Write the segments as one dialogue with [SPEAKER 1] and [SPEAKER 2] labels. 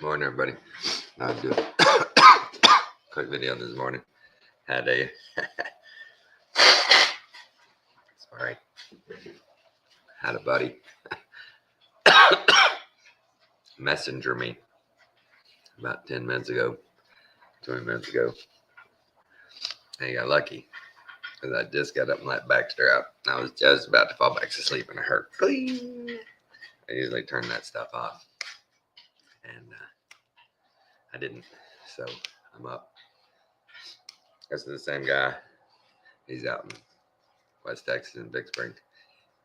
[SPEAKER 1] Morning, everybody. I'll do a quick video this morning. Had a sorry, had a buddy messenger me about 10 minutes ago, 20 minutes ago. And he got lucky because I just got up and let Baxter out. And I was just about to fall back to sleep and I heard cling. I usually turn that stuff off, and I didn't. So I'm up. This is the same guy. He's out in West Texas in Big Spring.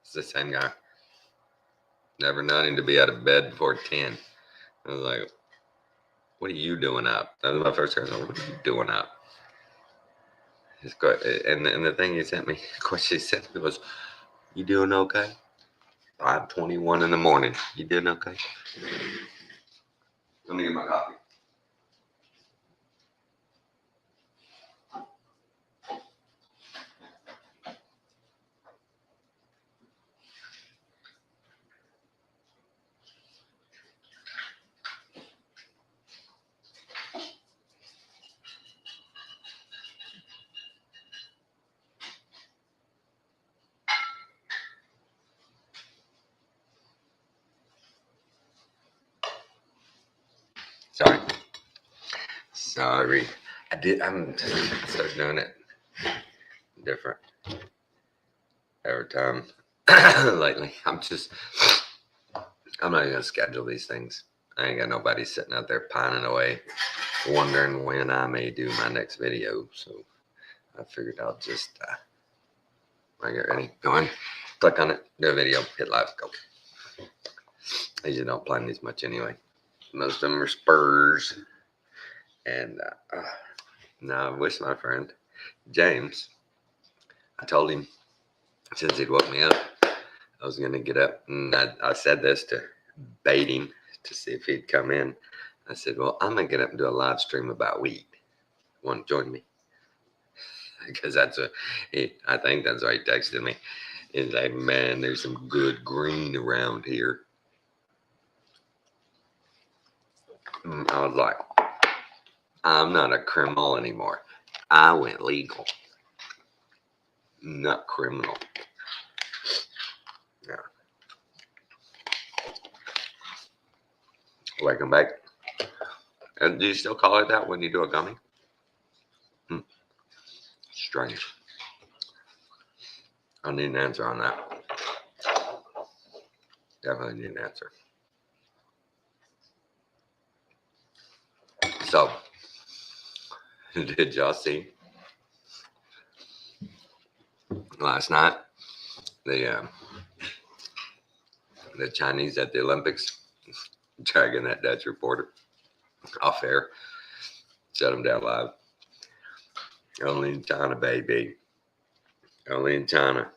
[SPEAKER 1] It's the same guy. Never known him to be out of bed before 10. I was like, what are you doing up? That was my first question. What are you doing up? And the thing he sent me, the question he sent me was, you doing okay? 5:21 in the morning. You doing okay? Let me get my coffee. Sorry. I'm start doing it different every time lately. I'm not even gonna schedule these things. I ain't got nobody sitting out there pining away, wondering when I may do my next video. So I figured I'll just when I get ready, go on, click on it, do a video, hit live, go. I usually don't plan these much anyway. Most of them are spurs. And now I wish my friend James, I told him since he'd woke me up, I was going to get up. And I said this to bait him to see if he'd come in. I said, well, I'm going to get up and do a live stream about weed. Want to join me? Because I think that's why he texted me. He's like, man, there's some good green around here. I was like, I'm not a criminal anymore. I went legal, not criminal. Yeah. Welcome back. And do you still call it that when you do a gummy? Strange. I need an answer on that. Definitely need an answer. So, did y'all see last night the Chinese at the Olympics dragging that Dutch reporter off air, shut him down live? Only in China, baby. Only in China.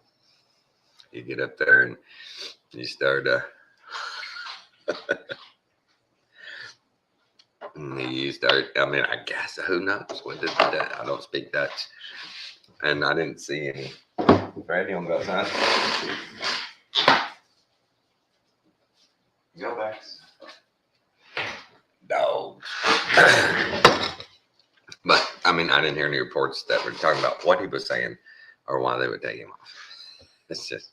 [SPEAKER 1] You get up there and you start I guess, who knows? I don't speak Dutch. And I didn't see any. Brady on the outside. Go back. Dogs. But, I didn't hear any reports that were talking about what he was saying or why they would take him off. It's just,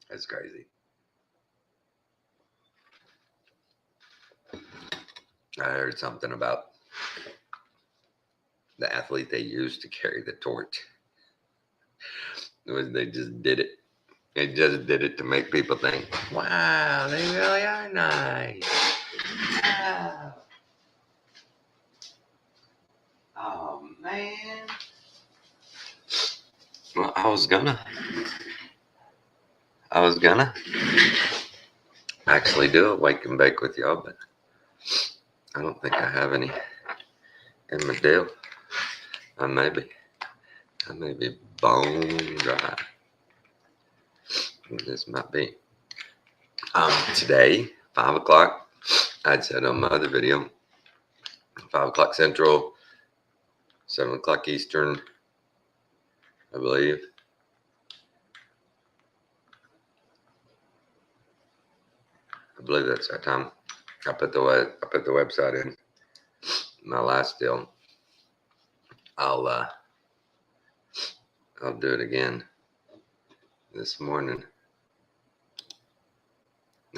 [SPEAKER 1] it's crazy. I heard something about the athlete they used to carry the torch. They just did it. They just did it to make people think, wow, they really are nice. Wow. Oh, man. Well, I was gonna actually do a wake and bake with y'all, but I don't think I have any in my deal. I may be bone dry. This might be. Today, 5 o'clock, I'd said on my other video, 5 o'clock Central, 7 o'clock Eastern, I believe. I believe that's our time. I put the website in my last deal. I'll do it again this morning.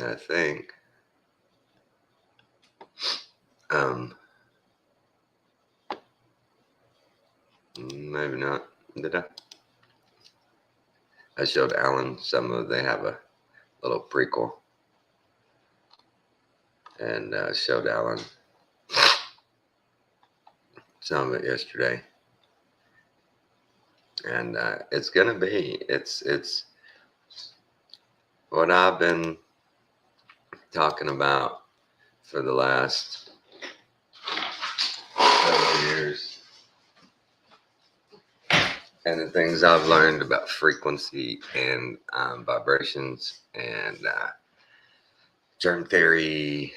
[SPEAKER 1] I think maybe not. Did I? I showed Alan some of. They have a little prequel, and showed Alan some of it yesterday. And it's gonna be. It's what I've been talking about for the last several years, and the things I've learned about frequency and vibrations and germ theory,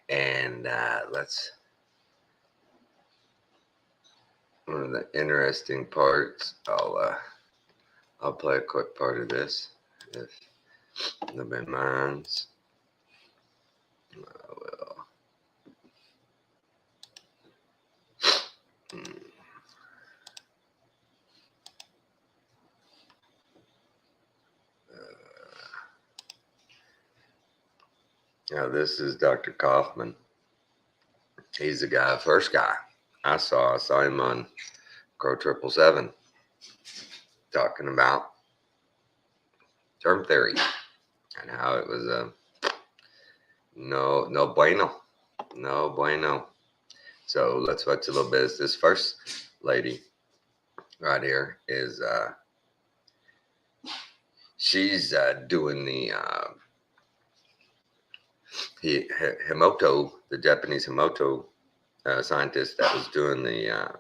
[SPEAKER 1] and one of the interesting parts. I'll play a quick part of this if nobody minds. I will. Now this is Dr. Kaufman. He's the first guy I saw. I saw him on Crow 777 talking about germ theory and how it was no bueno. So let's watch a little bit. This first lady right here is she's doing the Himoto, the Japanese Himoto scientist that was doing the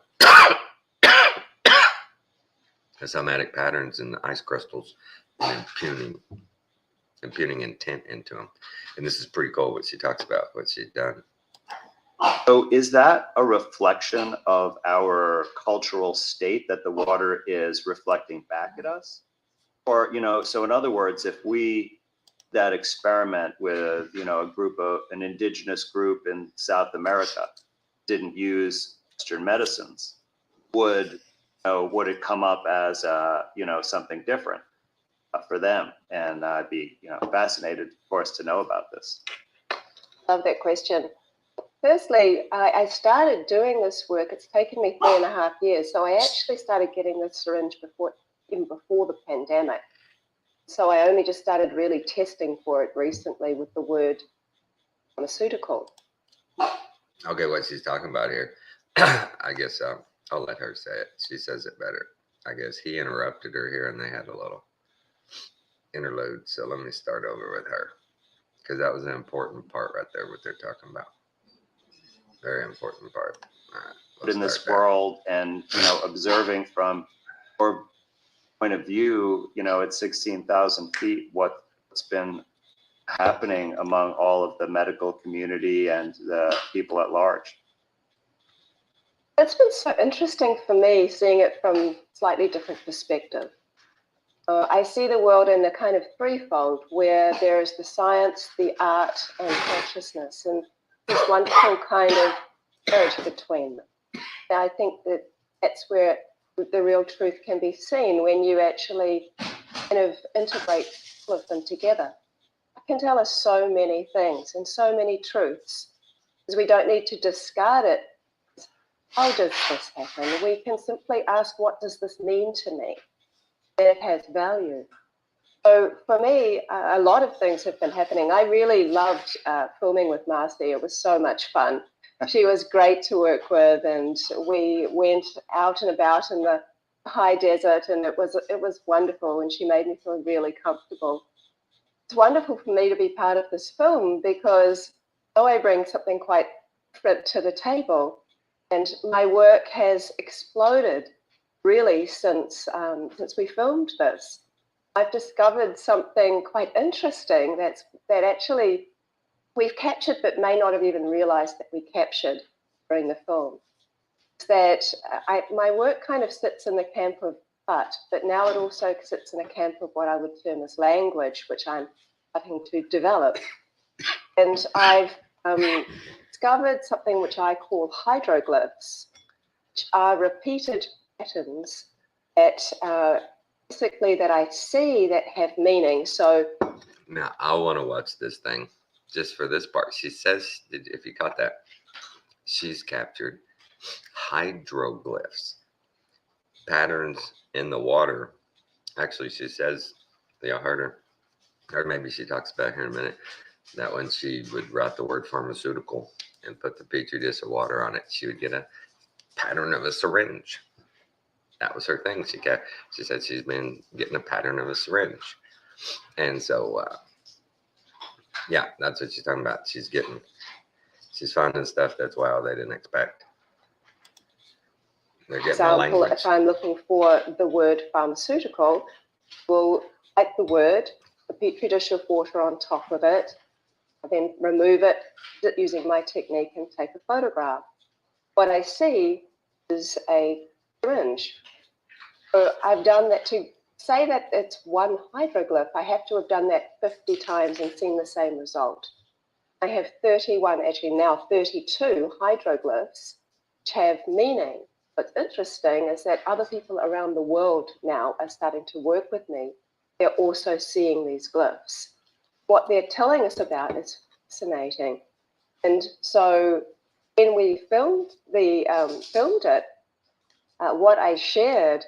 [SPEAKER 1] somatic patterns in the ice crystals and imputing intent into them. And this is pretty cool what she talks about, what she's done.
[SPEAKER 2] So is that a reflection of our cultural state that the water is reflecting back at us? Or, so in other words, if we that experiment with, an indigenous group in South America didn't use Western medicines, would it come up as, something different for them? And I'd be, fascinated, of course, to know about this.
[SPEAKER 3] Love that question. Firstly, I started doing this work. It's taken me 3.5 years. So I actually started getting this syringe even before the pandemic. So I only just started really testing for it recently with the word pharmaceutical.
[SPEAKER 1] Okay, what she's talking about here, I guess I'll let her say it. She says it better. I guess he interrupted her here and they had a little interlude. So let me start over with her, because that was an important part right there, what they're talking about. Very important part.
[SPEAKER 2] But in this world and, observing from your point of view, at 16,000 feet, what's been happening among all of the medical community and the people at large?
[SPEAKER 3] It's been so interesting for me seeing it from slightly different perspective. I see the world in a kind of threefold where there is the science, the art, and consciousness, and this wonderful kind of marriage between them. And I think that's where the real truth can be seen when you actually kind of integrate all of them together. It can tell us so many things and so many truths, because we don't need to discard it. How does this happen? We can simply ask, what does this mean to me? And it has value. So for me, a lot of things have been happening. I really loved filming with Marcy. It was so much fun. She was great to work with, and we went out and about in the high desert, and it was wonderful, and she made me feel really comfortable. It's wonderful for me to be part of this film because I bring something quite different to the table, and my work has exploded really since we filmed this. I've discovered something quite interesting that actually we've captured but may not have even realized that we captured during the film. It's that my work kind of sits in the camp of but now it also sits in a camp of what I would term as language, which I'm starting to develop. And I've discovered something which I call hydroglyphs, which are repeated patterns that basically that I see that have meaning. So
[SPEAKER 1] Now I want to watch this thing just for this part. She says, if you caught that, she's captured hydroglyphs, patterns in the water. Actually, she says, yeah, I heard her, or maybe she talks about here in a minute, that when she would write the word pharmaceutical and put the petri dish of water on it, she would get a pattern of a syringe. That was her thing. She said she's been getting a pattern of a syringe. And so, yeah, that's what she's talking about. She's finding stuff that's wow, they didn't expect. They're getting the
[SPEAKER 3] example,
[SPEAKER 1] language.
[SPEAKER 3] if I'm looking for the word pharmaceutical, we'll write the word, the petri dish of water on top of it, and then remove it using my technique and take a photograph. What I see is a syringe. So I've done that to say that it's one hydroglyph. I have to have done that 50 times and seen the same result. I have 31, actually now 32 hydroglyphs which have meaning. What's interesting is that other people around the world now are starting to work with me. They're also seeing these glyphs. What they're telling us about is fascinating. And so when we filmed it, what I shared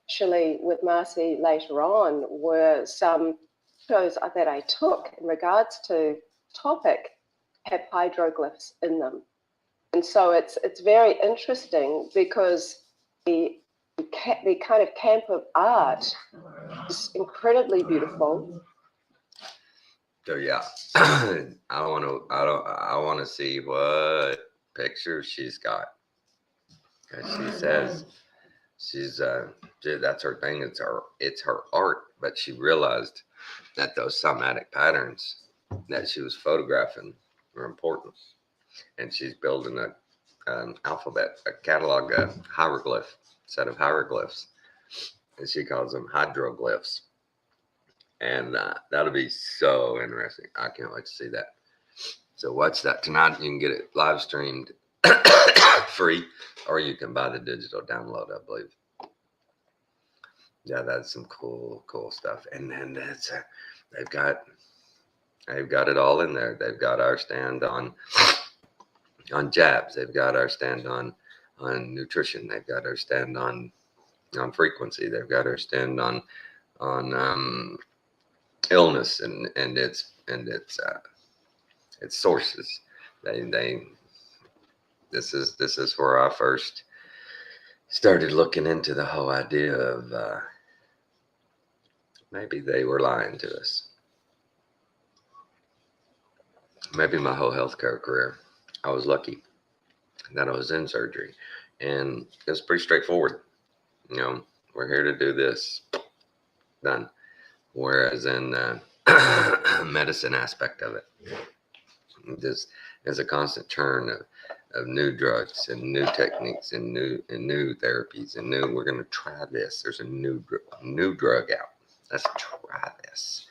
[SPEAKER 3] actually with Marcy later on were some photos that I took in regards to topic have hydroglyphs in them. And so it's very interesting because the kind of camp of art is incredibly beautiful.
[SPEAKER 1] So yeah, I want to see what pictures she's got. As she says, that's her thing. It's her art. But she realized that those somatic patterns that she was photographing were important, and she's building an alphabet, a catalog, a hieroglyph set of hieroglyphs, and she calls them hydroglyphs. And that'll be so interesting. I can't wait to see that. So watch that tonight. You can get it live streamed free, or you can buy the digital download, I believe. Yeah, that's some cool stuff. And then they've got it all in there. They've got our stand on jabs. They've got our stand on nutrition. They've got our stand on frequency. They've got our stand on illness and its sources. This is where I first started looking into the whole idea of maybe they were lying to us. Maybe my whole healthcare career, I was lucky that I was in surgery, and it was pretty straightforward. You know, we're here to do this, done. Whereas in the medicine aspect of it, there's a constant churn of new drugs and new techniques and new therapies and we're going to try this. There's a new drug out. Let's try this.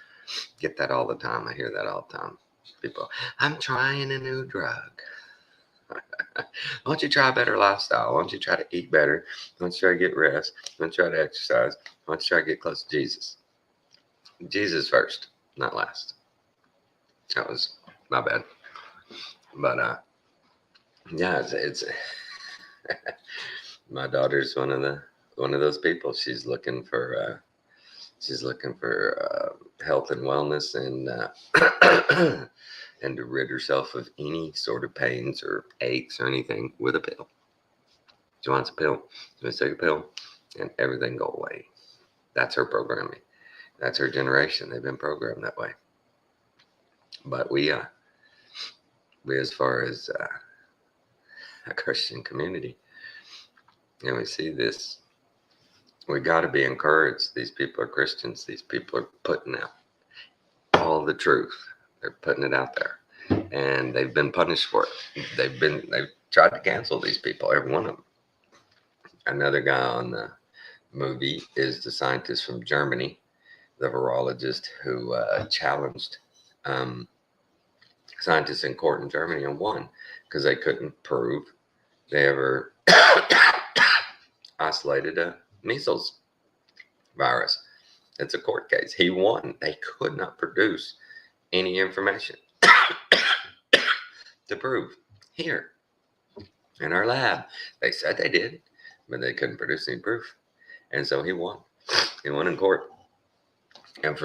[SPEAKER 1] Get that all the time. I hear that all the time. People, I'm trying a new drug. Why don't you try a better lifestyle? Why don't you try to eat better? Why don't you try to get rest? Why don't you try to exercise? Why don't you try to get close to Jesus? Jesus first, not last. That was my bad. But yeah, it's my daughter's one of those people. She's looking for health and wellness and and to rid herself of any sort of pains or aches or anything with a pill. She wants a pill. She wants to take a pill and everything go away. That's her programming. That's her generation. They've been programmed that way. But we as far as a Christian community, and we see this, we got to be encouraged. These people are Christians. These people are putting out all the truth. They're putting it out there, and they've been punished for it. They've tried to cancel these people, every one of them. Another guy on the movie is the scientist from Germany, the virologist who challenged scientists in court in Germany and won because they couldn't prove they ever isolated a measles virus. It's a court case. He won. They could not produce any information to prove here in our lab. They said they did, but they couldn't produce any proof. And so he won. He won in court. And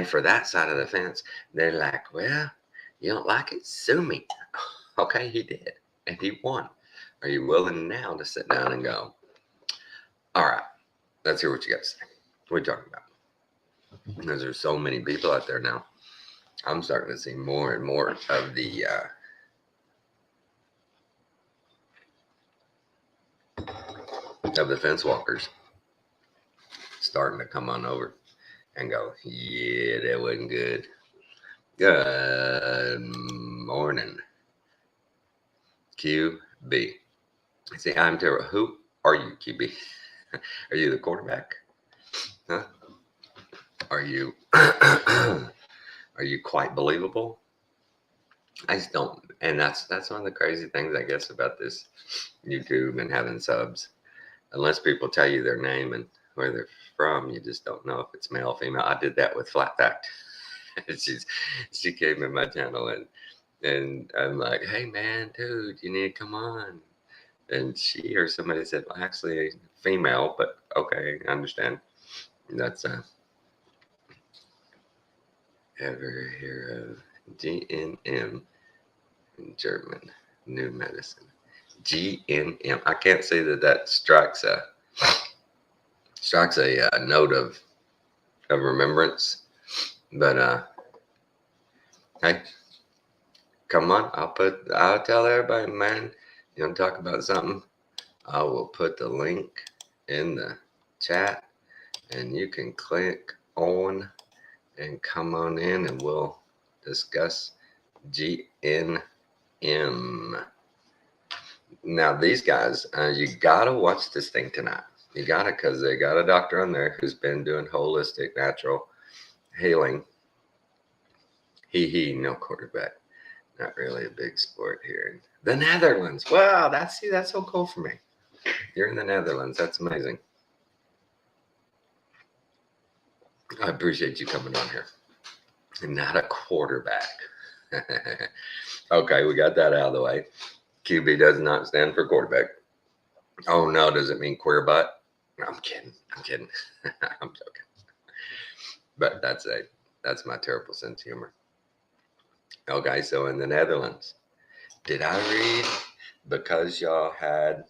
[SPEAKER 1] for that side of the fence, they're like, well, you don't like it? Sue me. Okay, he did. And he won. Are you willing now to sit down and go, all right, let's hear what you got to say. What are you talking about? Because there's so many people out there now. I'm starting to see more and more of the fence walkers starting to come on over and go, yeah, that wasn't good. Good morning, QB. See, I'm terrible. Who are you, QB? Are you the quarterback? Huh? Are you are you quite believable? I just don't, and that's one of the crazy things I guess about this YouTube and having subs. Unless people tell you their name and where they're from, you just don't know if it's male or female. I did that with Flat Fact. She came in my channel and I'm like, hey man, dude, you need to come on. And she or somebody said, well, actually female, but okay, I understand. That's ever hear of GNM in German, new medicine. GNM. I can't say that strikes a note of remembrance, but hey, come on, I'll tell everybody, man. You want to talk about something? I will put the link in the chat and you can click on and come on in and we'll discuss GNM. Now these guys, you gotta watch this thing tonight. You gotta, because they got a doctor on there who's been doing holistic natural healing. No quarterback. Not really a big sport here in the Netherlands. Wow, that's so cool for me. You're in the Netherlands. That's amazing. I appreciate you coming on here. I'm not a quarterback. Okay, we got that out of the way. QB does not stand for quarterback. Oh no, does it mean queer butt? No, I'm kidding. I'm joking. But that's my terrible sense of humor. Okay, so in the Netherlands, did I read because y'all have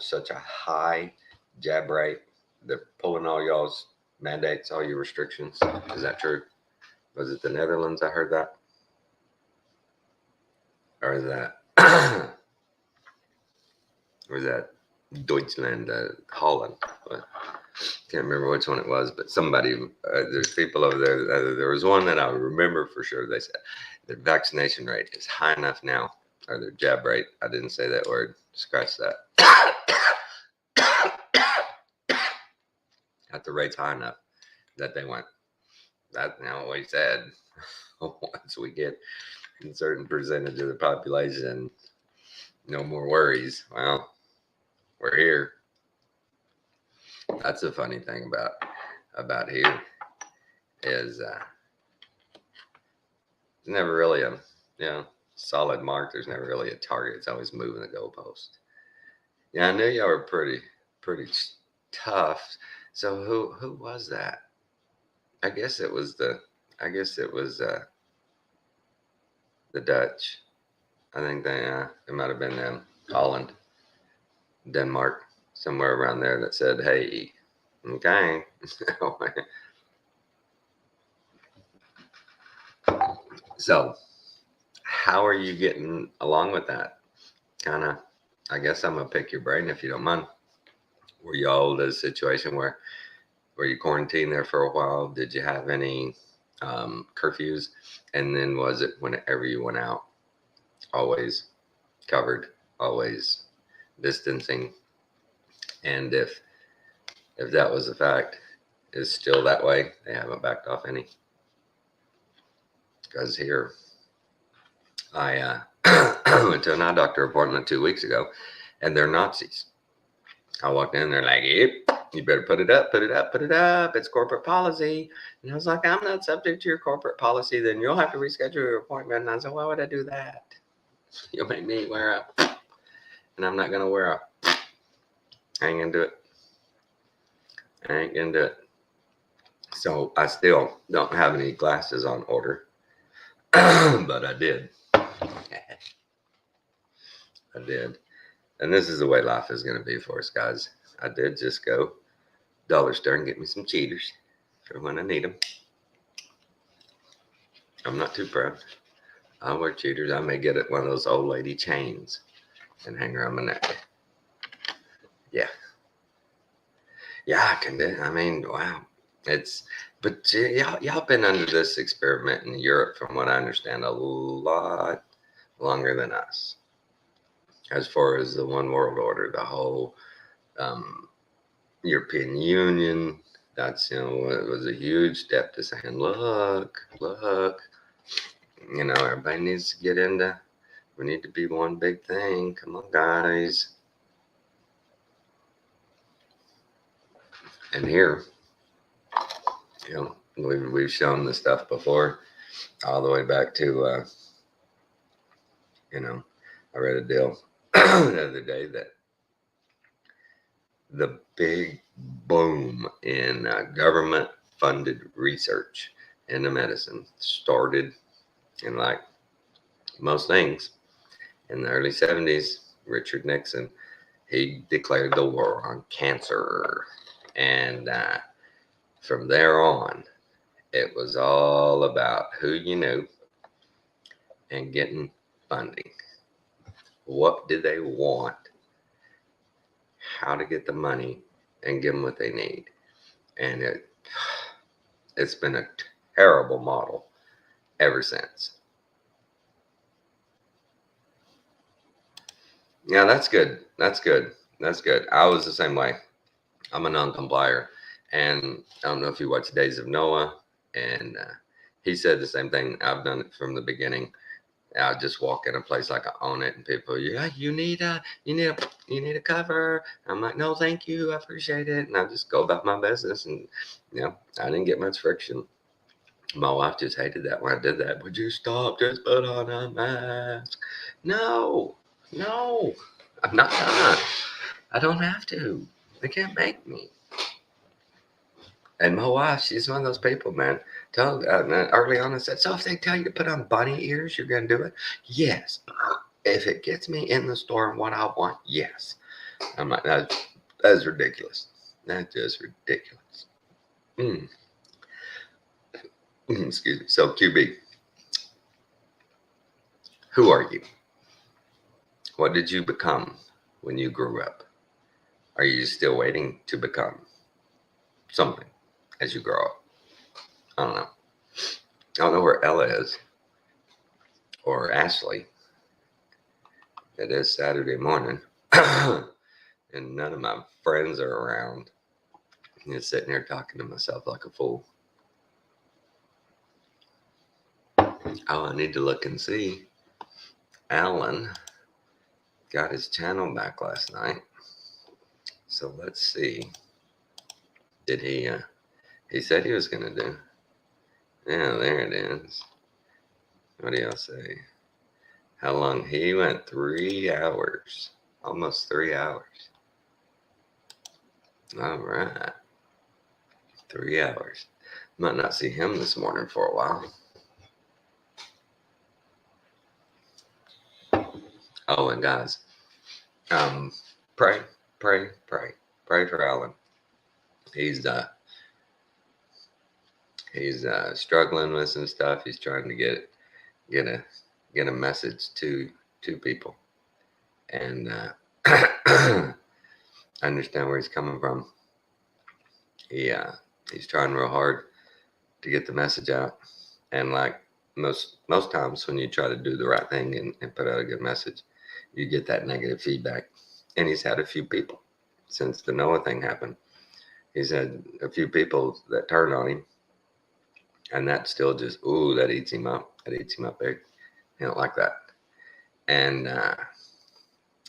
[SPEAKER 1] such a high jab rate, they're pulling all y'all's mandates, all your restrictions? Is that true? Was it the Netherlands? I heard that. Or is that was that Deutschland, Holland? Can't remember which one it was, but somebody, there's people over there. There was one that I remember for sure. They said the vaccination rate is high enough now, or their jab rate. I didn't say that word. Scratch that. At the rate's high enough that they went. That's now what he said. Once we get a certain percentage of the population, no more worries. Well, we're here. That's the funny thing about here is it's never really a solid mark. There's never really a target. It's always moving the goalpost. Yeah, I knew y'all were pretty tough. So who was that? I guess it was the Dutch. I think it might have been them. Holland, Denmark, somewhere around there that said, hey, okay. So how are you getting along with that? I guess I'm gonna pick your brain if you don't mind. Were you all in a situation where you quarantined there for a while? Did you have any curfews? And then was it whenever you went out, always covered, always distancing? And if that was a fact, is still that way? They haven't backed off any? Because here, I went to an eye doctor appointment 2 weeks ago, and they're Nazis. I walked in, they're like, "Yep, you better put it up, put it up, put it up. It's corporate policy." And I was like, "I'm not subject to your corporate policy. Then you'll have to reschedule your appointment." And I said, "Why would I do that? You'll make me wear a, and I'm not gonna wear a. I ain't gonna do it. I ain't gonna do it." So I still don't have any glasses on order, but I did. I did. And this is the way life is going to be for us, guys. I did just go dollar store and get me some cheaters for when I need them. I'm not too proud. I wear cheaters. I may get it one of those old lady chains and hang around my neck. Yeah. Yeah, I can do. I mean, wow. But y'all been under this experiment in Europe, from what I understand, a lot longer than us. As far as the one world order, the whole European Union, that's, it was a huge step to saying, look, everybody needs to get into, we need to be one big thing. Come on, guys. And here, we've shown this stuff before, all the way back to, I read a deal the other day that the big boom in government-funded research into medicine started in, like most things, in the early 70s. Richard Nixon, he declared the war on cancer. And from there on, it was all about who you knew and getting funding. What did they want? How to get the money and give them what they need. And it's been a terrible model ever since. Yeah, that's good. That's good. That's good. I was the same way. I'm a non-complier. And I don't know if you watch Days of Noah, and he said the same thing. I've done it from the beginning. I just walk in a place like I own it, and people, yeah, you need a cover. I'm like, no, thank you, I appreciate it, and I just go about my business. And I didn't get much friction. My wife just hated that when I did that. Would you stop? Just put on a mask. No, I'm not gonna. I don't have to. They can't make me. And my wife, she's one of those people, man. Early on, I said, so if they tell you to put on bunny ears, you're going to do it? Yes. If it gets me in the store and what I want, yes. I'm like, that's ridiculous. That's just ridiculous. Excuse me. So, QB, who are you? What did you become when you grew up? Are you still waiting to become something as you grow up? I don't know. I don't know where Ella is, or Ashley. It is Saturday morning, and none of my friends are around. I'm just sitting here talking to myself like a fool. Oh, I need to look and see. Alan got his channel back last night. So let's see. Did he said he was going to do. Yeah, there it is. What do y'all say? How long? He went 3 hours. Almost 3 hours. All right. 3 hours. Might not see him this morning for a while. Oh, and guys, pray for Alan. He's struggling with some stuff. He's trying to get a message to people, and I understand where he's coming from. He's trying real hard to get the message out, and like most times when you try to do the right thing and put out a good message, you get that negative feedback. And he's had a few people since the Noah thing happened. He's had a few people that turned on him, and that still just, that eats him up. That eats him up big. He don't like that. And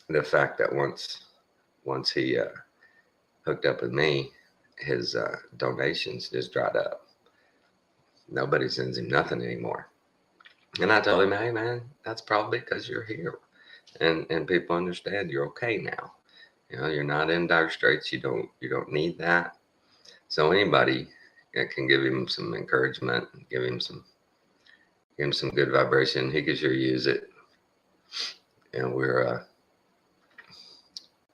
[SPEAKER 1] the fact that once he hooked up with me, his donations just dried up. Nobody sends him nothing anymore. And I told him, hey man, that's probably because you're here, and people understand you're okay now. You know, you're not in dire straits. You don't need that. So anybody that can give him some encouragement, give him some good vibration, he can sure use it. And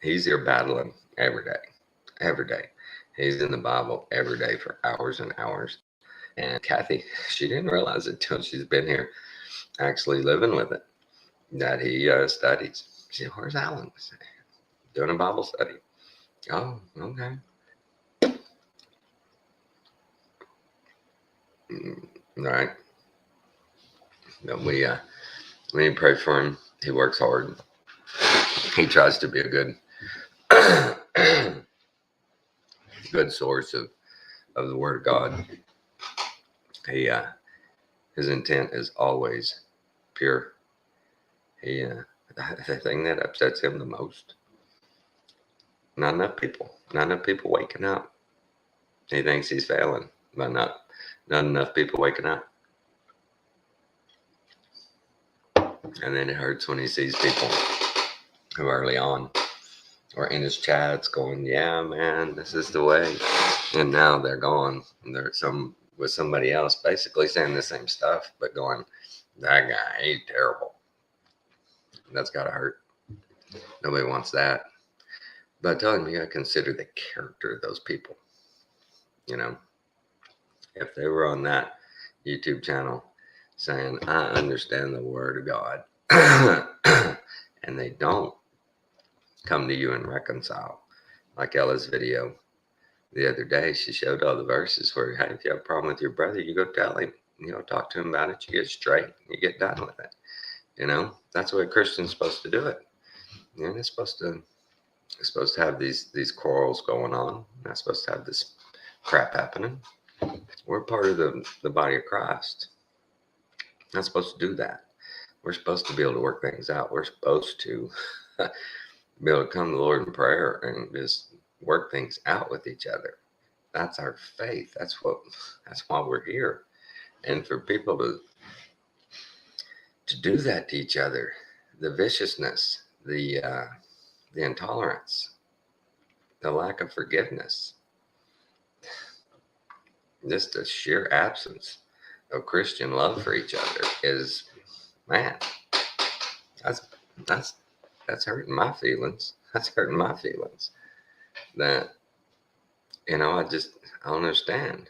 [SPEAKER 1] he's here battling every day. He's in the Bible every day for hours and hours. And Kathy, she didn't realize it till she's been here actually living with it, that he studies. She said, where's Alan? Doing a Bible study. Oh, okay. All right. But we need to pray for him. He works hard. He tries to be a good good source of the Word of God. He his intent is always pure. He the thing that upsets him the most, not enough people waking up. He thinks he's failing by not enough people waking up. And then it hurts when he sees people who early on or in his chats going, yeah man, this is the way, and now they're gone and they're with somebody else basically saying the same stuff but going, that guy, he's terrible. That's gotta hurt. Nobody wants that. But I tell him, you gotta consider the character of those people. You know, if they were on that YouTube channel saying, I understand the Word of God, and they don't come to you and reconcile, like Ella's video the other day, she showed all the verses where, hey, if you have a problem with your brother, you go tell him, talk to him about it, you get straight, you get done with it. That's the way a Christian's supposed to do it. They're supposed to have these quarrels going on. Not supposed to have this crap happening. We're part of the body of Christ. Not supposed to do that. We're supposed to be able to work things out. We're supposed to be able to come to the Lord in prayer and just work things out with each other. That's our faith. That's why we're here. And for people to do that to each other, the viciousness, the intolerance, the lack of forgiveness, just the sheer absence of Christian love for each other is, man, that's hurting my feelings. That's hurting my feelings. That, I don't understand.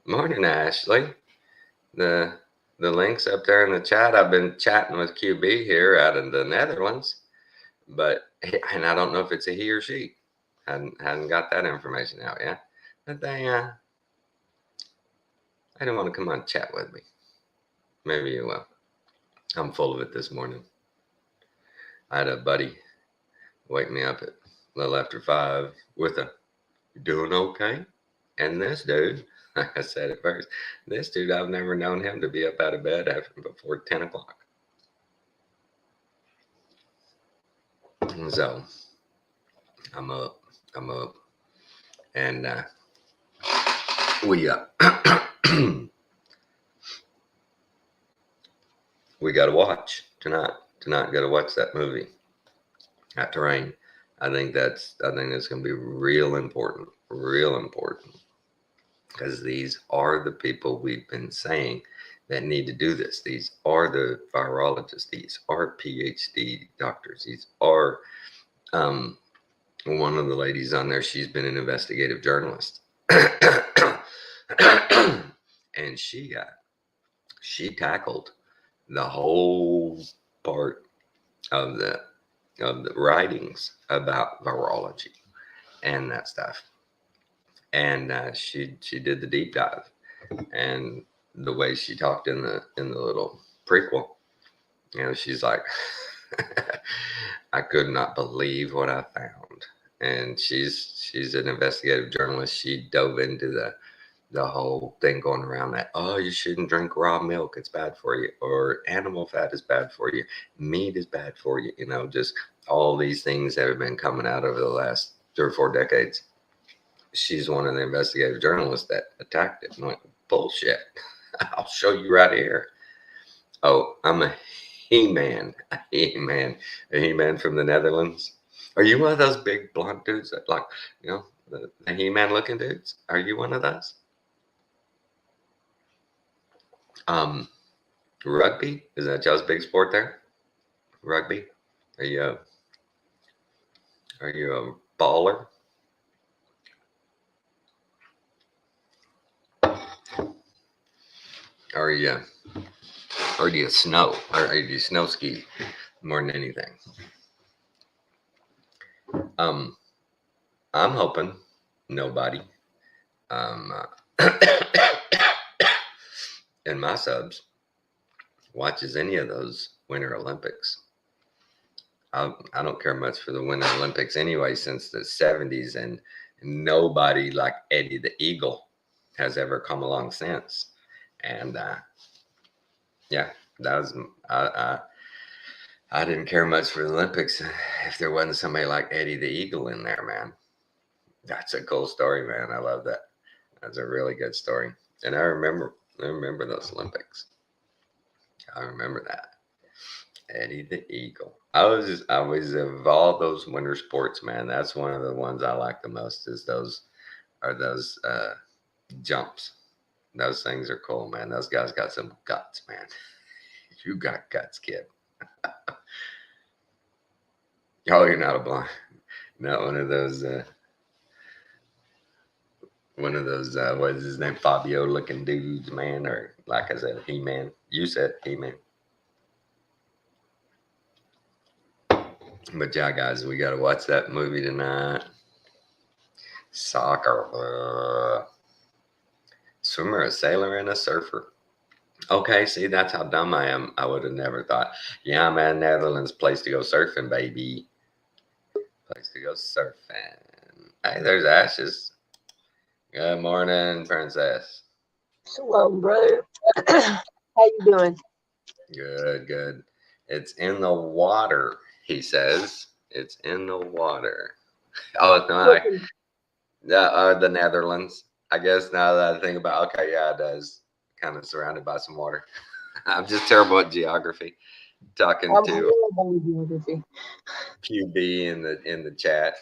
[SPEAKER 1] Morning, Ashley. The link's up there in the chat. I've been chatting with QB here out in the Netherlands, and I don't know if it's a he or she. Hadn't got that information out yet. But they don't want to come on and chat with me. Maybe you will. I'm full of it this morning. I had a buddy wake me up at a little after 5 with a, you doing okay? And this dude, like I said at first, this dude, I've never known him to be up out of bed before 10 o'clock. So I'm up. And we we got to watch tonight. Got to watch that movie, After Rain. I think that's going to be real important, because these are the people we've been saying that need to do this. These are the virologists. These are PhD doctors. These are one of the ladies on there. She's been an investigative journalist, and she tackled the whole part of the writings about virology and that stuff. And she did the deep dive, and the way she talked in the little prequel, she's like, I could not believe what I found. And she's an investigative journalist. She dove into the whole thing going around that, oh, you shouldn't drink raw milk, it's bad for you, or animal fat is bad for you, meat is bad for you, you know, just all these things that have been coming out over the last 3 or 4 decades. She's one of the investigative journalists that attacked it. I'm like, bullshit. I'll show you right here. Oh, I'm a He-Man, a He-Man from the Netherlands. Are you one of those big blonde dudes that like, you know, the He-Man looking dudes? Are you one of those? Rugby, is that y'all's big sport there? Rugby? Are you a baller? Or do you snow? Or do you snow ski more than anything? I'm hoping nobody in my subs watches any of those Winter Olympics. I don't care much for the Winter Olympics anyway, since the 70s, and nobody like Eddie the Eagle has ever come along since. And yeah, that was I didn't care much for the Olympics if there wasn't somebody like Eddie the Eagle in there, man. That's a cool story, man. I love that. That's a really good story. And I remember those Olympics. I remember that. Eddie the Eagle. I was of all those winter sports, man, that's one of the ones I like the most, is those jumps. Those things are cool, man. Those guys got some guts, man. You got guts, kid. Oh, you're not a blind. Not one of those what is his name, Fabio looking dudes, man, or like I said, He-Man. You said He-Man. But yeah, guys, we gotta watch that movie tonight. Soccer. Swimmer, a sailor, and a surfer. Okay, see, that's how dumb I am. I would have never thought. Yeah, man, Netherlands, place to go surfing, baby. Place to go surfing. Hey, there's Ashes. Good morning, princess.
[SPEAKER 4] Shalom, brother. How you doing?
[SPEAKER 1] Good. It's in the water, he says. It's in the water. Oh, no, the Netherlands. I guess now that I think about, okay, yeah, it does. Kind of surrounded by some water. I'm just terrible at geography. Talking
[SPEAKER 4] I'm
[SPEAKER 1] to
[SPEAKER 4] horrible with geography.
[SPEAKER 1] QB in the chat.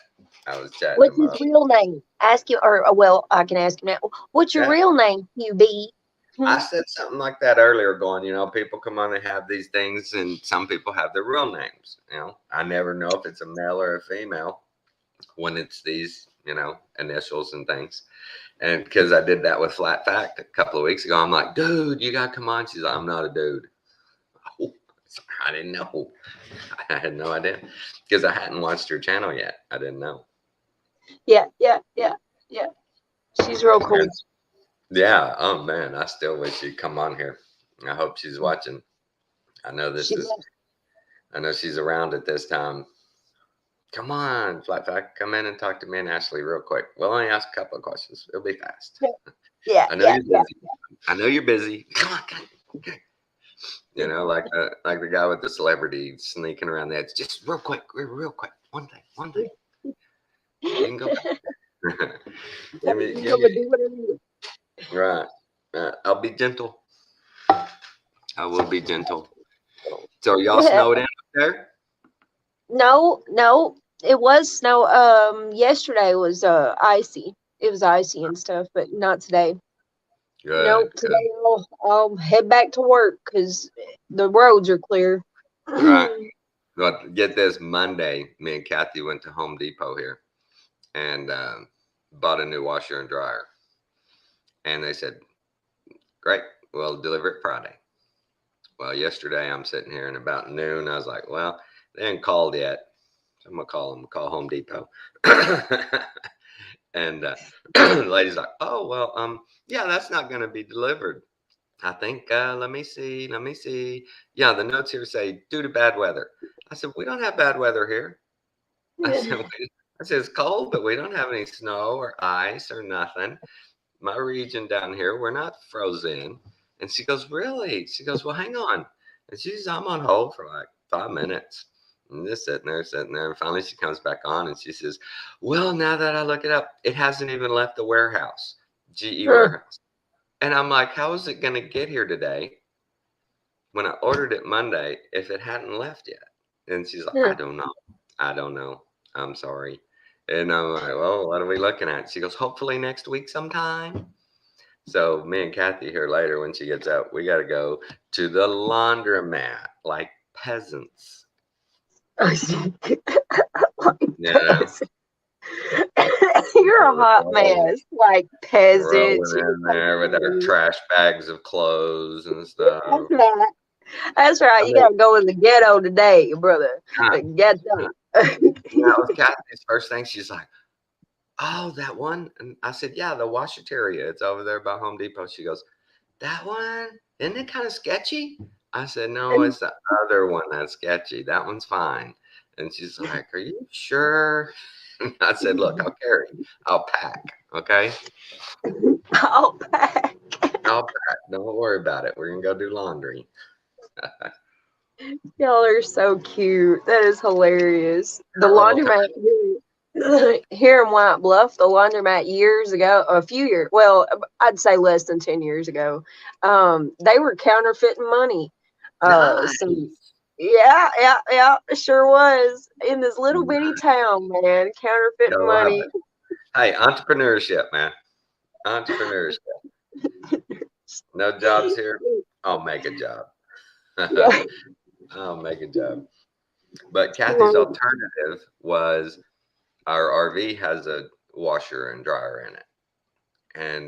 [SPEAKER 1] I was chatting
[SPEAKER 4] What's
[SPEAKER 1] him
[SPEAKER 4] his
[SPEAKER 1] up.
[SPEAKER 4] real name? Ask him, or well, I can ask him now. What's your
[SPEAKER 1] Yeah.
[SPEAKER 4] real name, QB?
[SPEAKER 1] I said something like that earlier, going, you know, people come on and have these things, and some people have their real names. You know, I never know if it's a male or a female when it's these, you know, initials and things. And because I did that with Flat Fact a couple of weeks ago, I'm like, dude, you gotta come on. She's like, I'm not a dude. Oh, I didn't know. I had no idea because I hadn't watched her channel yet. I didn't know.
[SPEAKER 4] Yeah. She's real cool.
[SPEAKER 1] Yeah. Oh man, I still wish she'd come on here. I hope she's watching. I know I know she's around at this time. Come on, Flat Fact, come in and talk to me and Ashley real quick. We'll only ask a couple of questions. It'll be fast.
[SPEAKER 4] Yeah.
[SPEAKER 1] I know you're busy. I know you're busy. Come on. Okay. You know, like the guy with the celebrity sneaking around there. It's just real quick. One thing. You can go back. Right. I'll be gentle. I will be gentle. So y'all snowed in up there?
[SPEAKER 4] No, it was snow. Yesterday was icy. It was icy and stuff, but not today.
[SPEAKER 1] Good.
[SPEAKER 4] Nope.
[SPEAKER 1] Good.
[SPEAKER 4] Today I'll head back to work because the roads are clear.
[SPEAKER 1] Right. But get this, Monday, me and Kathy went to Home Depot here and bought a new washer and dryer. And they said, great, we'll deliver it Friday. Well, yesterday I'm sitting here and about noon, I was like, well, they ain't called yet. So I'm going to call them, call Home Depot. And the lady's like, oh, well, yeah, that's not going to be delivered. I think, let me see. Yeah, the notes here say due to bad weather. I said, we don't have bad weather here. I said, it's cold, but we don't have any snow or ice or nothing. my region down here, we're not frozen. And she goes, really? She goes, well, hang on. And I'm on hold for like 5 minutes. And just sitting there. And finally she comes back on and she says, well, now that I look it up, it hasn't even left the warehouse, GE warehouse. And I'm like, how is it going to get here today when I ordered it Monday if it hadn't left yet? And she's like, I don't know. I'm sorry. And I'm like, well, what are we looking at? She goes, hopefully next week sometime. So me and Kathy here later, when she gets out, we got to go to the laundromat like peasants. Yeah.
[SPEAKER 4] You're a hot mess, like peasants.
[SPEAKER 1] Rolling in there with our trash bags of clothes and stuff.
[SPEAKER 4] That's right. You gotta go in the ghetto today, brother. The ghetto.
[SPEAKER 1] That was Kathy's first thing. She's like, oh, that one? And I said, yeah, the washateria. It's over there by Home Depot. She goes, that one? Isn't it kind of sketchy? I said, no, it's the other one that's sketchy. That one's fine. And she's like, are you sure? I said, look, I'll carry. I'll pack. Okay?
[SPEAKER 4] I'll pack.
[SPEAKER 1] I'll pack. Don't worry about it. We're going to go do laundry.
[SPEAKER 4] Y'all are so cute. That is hilarious. The laundromat here in White Bluff, the laundromat a few years, well, I'd say less than 10 years ago, they were counterfeiting money.
[SPEAKER 1] Nice.
[SPEAKER 4] So, yeah, it sure was. In this little bitty town, man, counterfeiting money.
[SPEAKER 1] Hey, entrepreneurship, man. Entrepreneurship. No jobs here. I'll make a job. I'll make a job. But Kathy's alternative was our RV has a washer and dryer in it.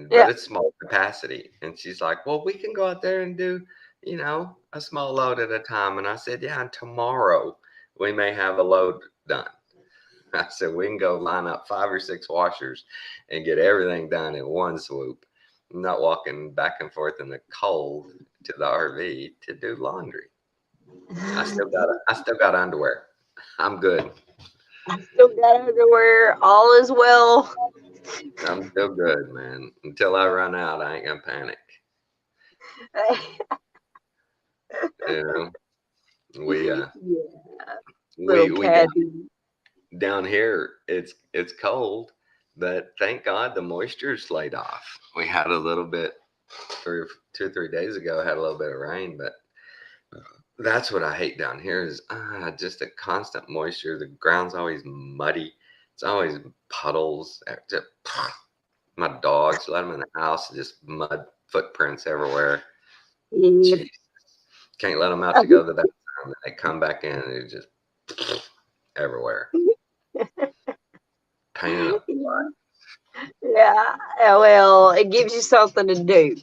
[SPEAKER 1] But it's small capacity. And she's like, well, we can go out there and do, a small load at a time. And I said, yeah, and tomorrow we may have a load done. I said, we can go line up 5 or 6 washers and get everything done in one swoop. I'm not walking back and forth in the cold to the RV to do laundry. I still got underwear. I'm good.
[SPEAKER 4] I still got underwear. All is well.
[SPEAKER 1] I'm still good, man. Until I run out, I ain't gonna panic. We down here it's cold, but thank God the moisture's laid off. We had a little bit 2 or 3 days ago, had a little bit of rain, but that's what I hate down here is just a constant moisture. The ground's always muddy. It's always puddles. My dogs, let them in the house, just mud footprints everywhere. Jeez. Can't let them out to go to the bathroom. They come back in and it's just everywhere. Pain in the butt.
[SPEAKER 4] Yeah, well, it gives you something to do.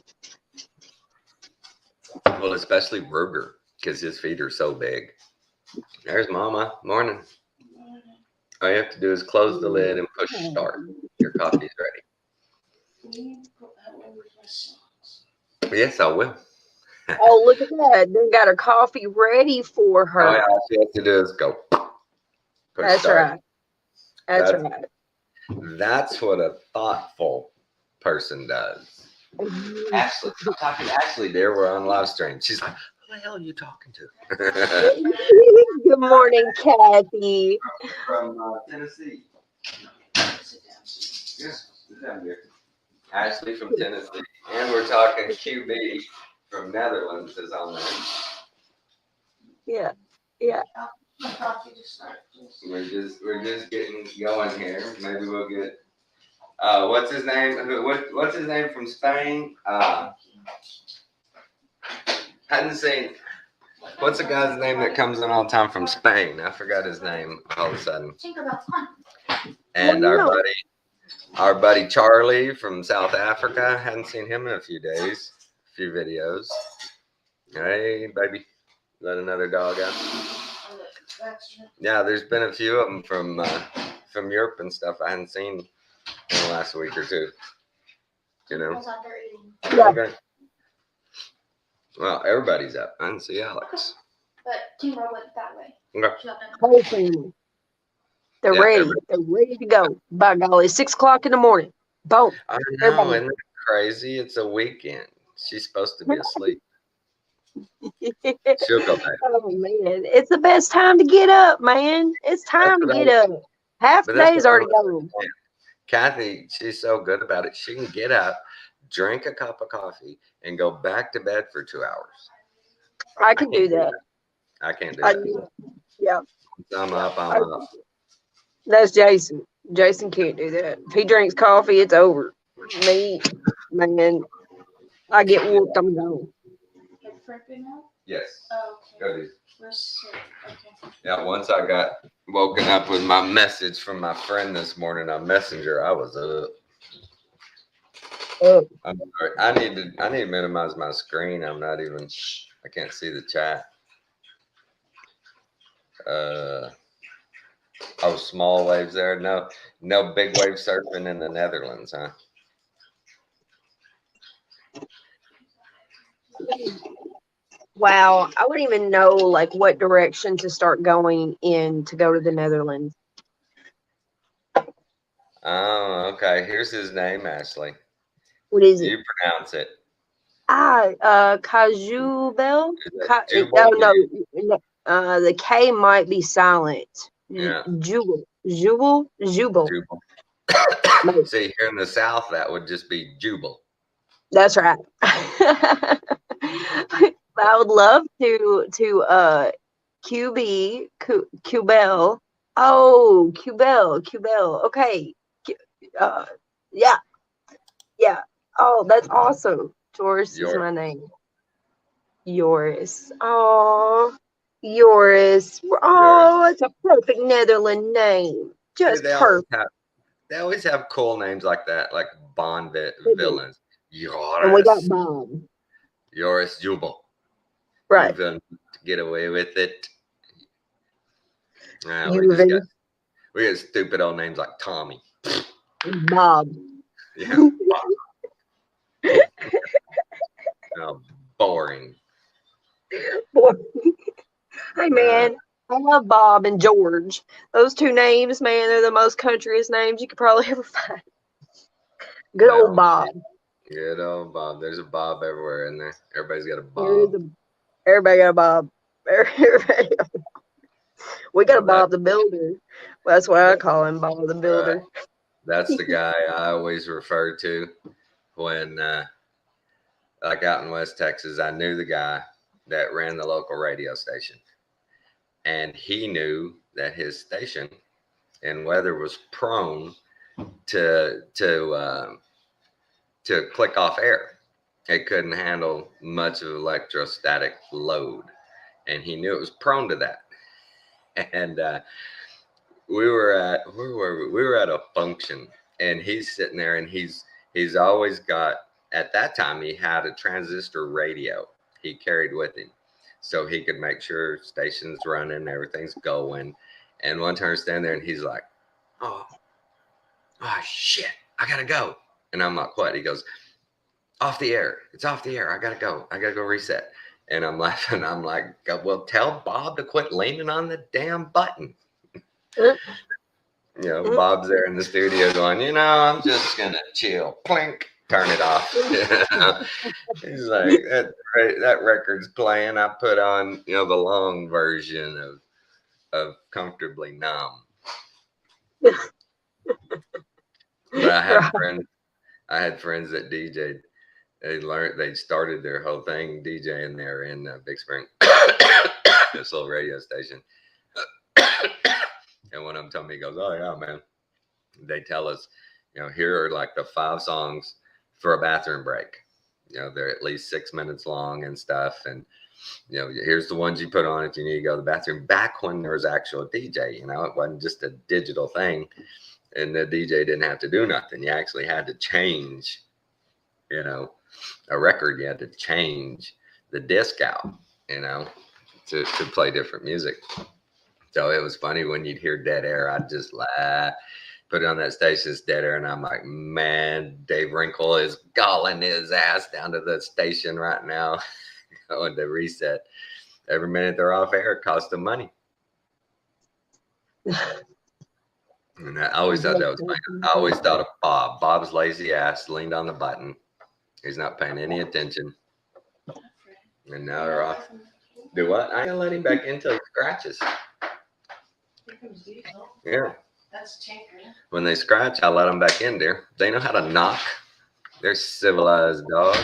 [SPEAKER 1] Well, especially Ruger, because his feet are so big. There's Mama. Morning. All you have to do is close the lid and push start. Your coffee's ready. Yes, I will.
[SPEAKER 4] Oh, look at that. They got her coffee ready for her.
[SPEAKER 1] Oh, yeah, all she has to do is go.
[SPEAKER 4] That's
[SPEAKER 1] start.
[SPEAKER 4] right. That's right.
[SPEAKER 1] That's what a thoughtful person does. Ashley, I'm talking to Ashley there. We're on live stream. She's like, who the hell are you talking to?
[SPEAKER 4] Good morning, Kathy.
[SPEAKER 1] From Tennessee. Yes, down here. Ashley from Tennessee. And we're talking QB from Netherlands is on there.
[SPEAKER 4] Yeah.
[SPEAKER 1] We're just getting going here. Maybe we'll get what's his name? What's his name from Spain? Hadn't seen. What's the guy's name that comes in all the time from Spain? I forgot his name all of a sudden. And our buddy Charlie from South Africa. Hadn't seen him in a few days. A few videos. Hey, baby, let another dog out. Yeah, there's been a few of them from Europe and stuff I hadn't seen in the last week or two.
[SPEAKER 4] Yeah.
[SPEAKER 1] Okay. Well, everybody's up. I didn't see Alex.
[SPEAKER 5] But Timber went that way.
[SPEAKER 1] Okay.
[SPEAKER 4] Whole family. They're ready. They're ready to go. By golly, 6 o'clock in the morning. Boom.
[SPEAKER 1] I know, isn't that crazy. It's a weekend. She's supposed to be asleep. She'll go back.
[SPEAKER 4] Oh man, it's the best time to get up, man. It's time to
[SPEAKER 1] what I
[SPEAKER 4] get up. Half
[SPEAKER 1] But
[SPEAKER 4] the
[SPEAKER 1] that's
[SPEAKER 4] day's
[SPEAKER 1] what I
[SPEAKER 4] already
[SPEAKER 1] don't
[SPEAKER 4] gone.
[SPEAKER 1] understand. Kathy, she's so good about it. She can get up, drink a cup of coffee, and go back to bed for 2 hours.
[SPEAKER 4] I can do
[SPEAKER 1] can't
[SPEAKER 4] that.
[SPEAKER 1] I can't do
[SPEAKER 4] I
[SPEAKER 1] that.
[SPEAKER 4] do. Yeah,
[SPEAKER 1] I'm
[SPEAKER 4] yeah.
[SPEAKER 1] up, I'm up.
[SPEAKER 4] That's Jason. Jason can't do that. If he drinks coffee, it's over. Me, man, I get whooped. I'm gone.
[SPEAKER 5] Have Frank been out?
[SPEAKER 1] Yes.
[SPEAKER 5] Oh, okay.
[SPEAKER 1] Go ahead.
[SPEAKER 5] We're sick. Okay.
[SPEAKER 1] Yeah, once I got woken up with my message from my friend this morning on Messenger, I was up.
[SPEAKER 4] Oh,
[SPEAKER 1] I'm sorry. I need to minimize my screen. I can't see the chat. Small waves there. No big wave surfing in the Netherlands, huh?
[SPEAKER 4] wow. I wouldn't even know like what direction to start going in to go to the Netherlands.
[SPEAKER 1] Oh, okay. Here's his name, Ashley.
[SPEAKER 4] What is it?
[SPEAKER 1] You pronounce it.
[SPEAKER 4] Kajubel.
[SPEAKER 1] Jubal?
[SPEAKER 4] No. The K might be silent.
[SPEAKER 1] Yeah.
[SPEAKER 4] Jubal.
[SPEAKER 1] Jubal. See, here in the South, that would just be Jubal.
[SPEAKER 4] That's right. I would love to Cubel. Oh, Cubel. Okay. Yeah. Oh, that's awesome. Joris is my name. Joris. Oh, Joris. Oh, it's a perfect Netherlands name. Just perfect.
[SPEAKER 1] They always have cool names like that, like Bond villains. Joris.
[SPEAKER 4] And we got Bob.
[SPEAKER 1] Joris Jubal.
[SPEAKER 4] Right.
[SPEAKER 1] Even to get away with it. We got stupid old names like Tommy.
[SPEAKER 4] Bob.
[SPEAKER 1] Yeah. Oh, boring.
[SPEAKER 4] Hey man, I love Bob and George. Those two names, man, they're the most countryest names you could probably ever find. Good old Bob.
[SPEAKER 1] Good old Bob. There's a Bob everywhere in there. Everybody's got a Bob.
[SPEAKER 4] Everybody got a Bob. We got a Bob the Builder. Well, that's what I call him, Bob the Builder.
[SPEAKER 1] Right. That's the guy I always refer to when, like out in West Texas, I knew the guy that ran the local radio station. And he knew that his station in weather was prone to click off air. It couldn't handle much of electrostatic load. And he knew it was prone to that. And we were at a function, and he's sitting there, and he's always got, at that time he had a transistor radio he carried with him, so he could make sure stations running, everything's going. And one time I stand there, and he's like, oh shit, I gotta go. And I'm like, what? He goes, off the air. It's off the air. I gotta go reset. And I'm laughing. I'm like, well, tell Bob to quit leaning on the damn button. Bob's there in the studio going, I'm just gonna chill. Plink, turn it off. He's like, that record's playing. I put on, the long version of Comfortably Numb. But I had friends that DJ'd. They started their whole thing DJing there in Big Spring, this little radio station. And one of them told me, he goes, oh yeah, man. They tell us, here are like the 5 songs for a bathroom break. They're at least 6 minutes long and stuff. And, here's the ones you put on if you need to go to the bathroom. Back when there was actual DJ, it wasn't just a digital thing. And the DJ didn't have to do nothing. You actually had to change, a record. You had to change the disc out, to play different music. So it was funny when you'd hear Dead Air. I'd just laugh, put it on that station, it's Dead Air, and I'm like, man, Dave Wrinkle is galling his ass down to the station right now, going to reset. Every minute they're off air, it costs them money. And I always thought that was funny. I always thought of Bob. Bob's lazy ass leaned on the button He's not paying any attention. And now they're off. Do what? I ain't gonna let him back in until he scratches.
[SPEAKER 5] Here comes Diesel.
[SPEAKER 1] Yeah.
[SPEAKER 5] That's Tinker.
[SPEAKER 1] When they scratch, I let them back in there. They know how to knock. They're civilized dogs.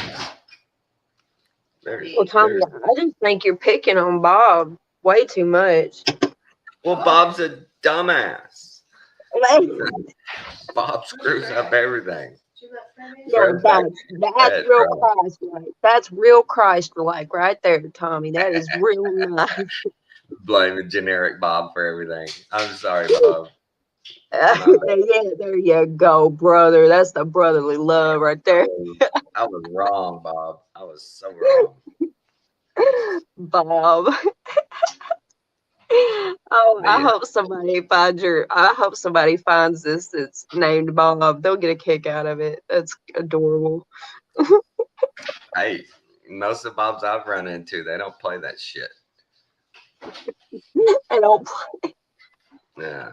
[SPEAKER 4] Well, Tommy, I just think you're picking on Bob way too much.
[SPEAKER 1] Well, Bob's a dumbass. Bob screws up everything.
[SPEAKER 5] Did you let Fred in?
[SPEAKER 4] No,
[SPEAKER 1] Fred's back.
[SPEAKER 4] that's
[SPEAKER 1] Fred,
[SPEAKER 4] real
[SPEAKER 1] brother.
[SPEAKER 4] Christ-like. That's real Christ-like right there, Tommy. That is real nice.
[SPEAKER 1] Blaming generic Bob for everything. I'm sorry, Bob.
[SPEAKER 4] Yeah, there you go, brother. That's the brotherly love right there.
[SPEAKER 1] I was wrong, Bob. I was so wrong.
[SPEAKER 4] Bob. Oh, I
[SPEAKER 1] Yeah.
[SPEAKER 4] hope somebody finds this that's named Bob. They'll get a kick out of it. That's adorable.
[SPEAKER 1] Hey, most of the Bobs I've run into, they don't play that shit.
[SPEAKER 4] I don't
[SPEAKER 1] Yeah.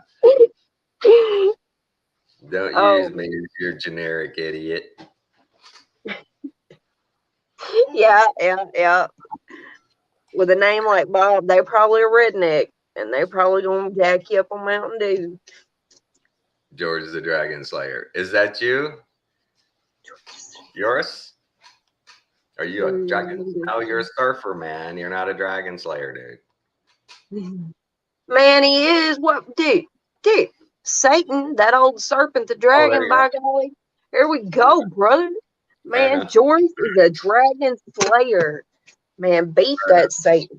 [SPEAKER 1] Don't
[SPEAKER 4] Oh.
[SPEAKER 1] use me as your generic idiot.
[SPEAKER 4] Yeah. With a name like Bob, they probably a redneck, and they probably gonna jack you up on Mountain Dew.
[SPEAKER 1] George the Dragon Slayer. Is that you? Yours? Are you a dragon? No, you're a surfer, man. You're not a dragon slayer, dude.
[SPEAKER 4] Man, he is. What, dude? Satan, that old serpent, the dragon,
[SPEAKER 1] you
[SPEAKER 4] by golly. Here we go, brother. Man,
[SPEAKER 1] enough.
[SPEAKER 4] George is a dragon slayer. Man, beat that Satan.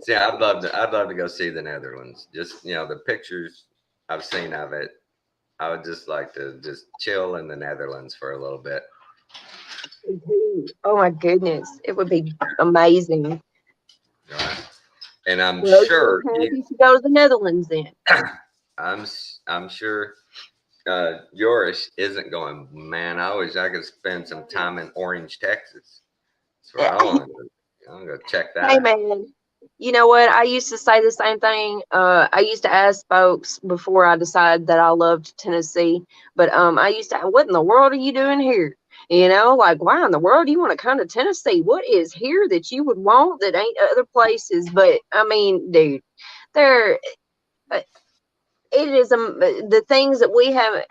[SPEAKER 1] See, I'd love to go see the Netherlands. Just, the pictures I've seen of it. I would just like to just chill in the Netherlands for a little bit.
[SPEAKER 4] Oh my goodness, it would be amazing.
[SPEAKER 1] Right? And I'm
[SPEAKER 4] Well,
[SPEAKER 1] sure
[SPEAKER 4] you should go to the Netherlands then.
[SPEAKER 1] I'm sure Yoris isn't going, man, I wish I could spend some time in Orange, Texas. That's where I want to go. I'm going to check that
[SPEAKER 4] Hey
[SPEAKER 1] out.
[SPEAKER 4] man, you know what? I used to say the same thing. I used to ask folks before I decided that I loved Tennessee, but I used to, what in the world are you doing here? Like, why in the world do you want to come to Tennessee? What is here that you would want that ain't other places? But I mean, dude, there. It is the things that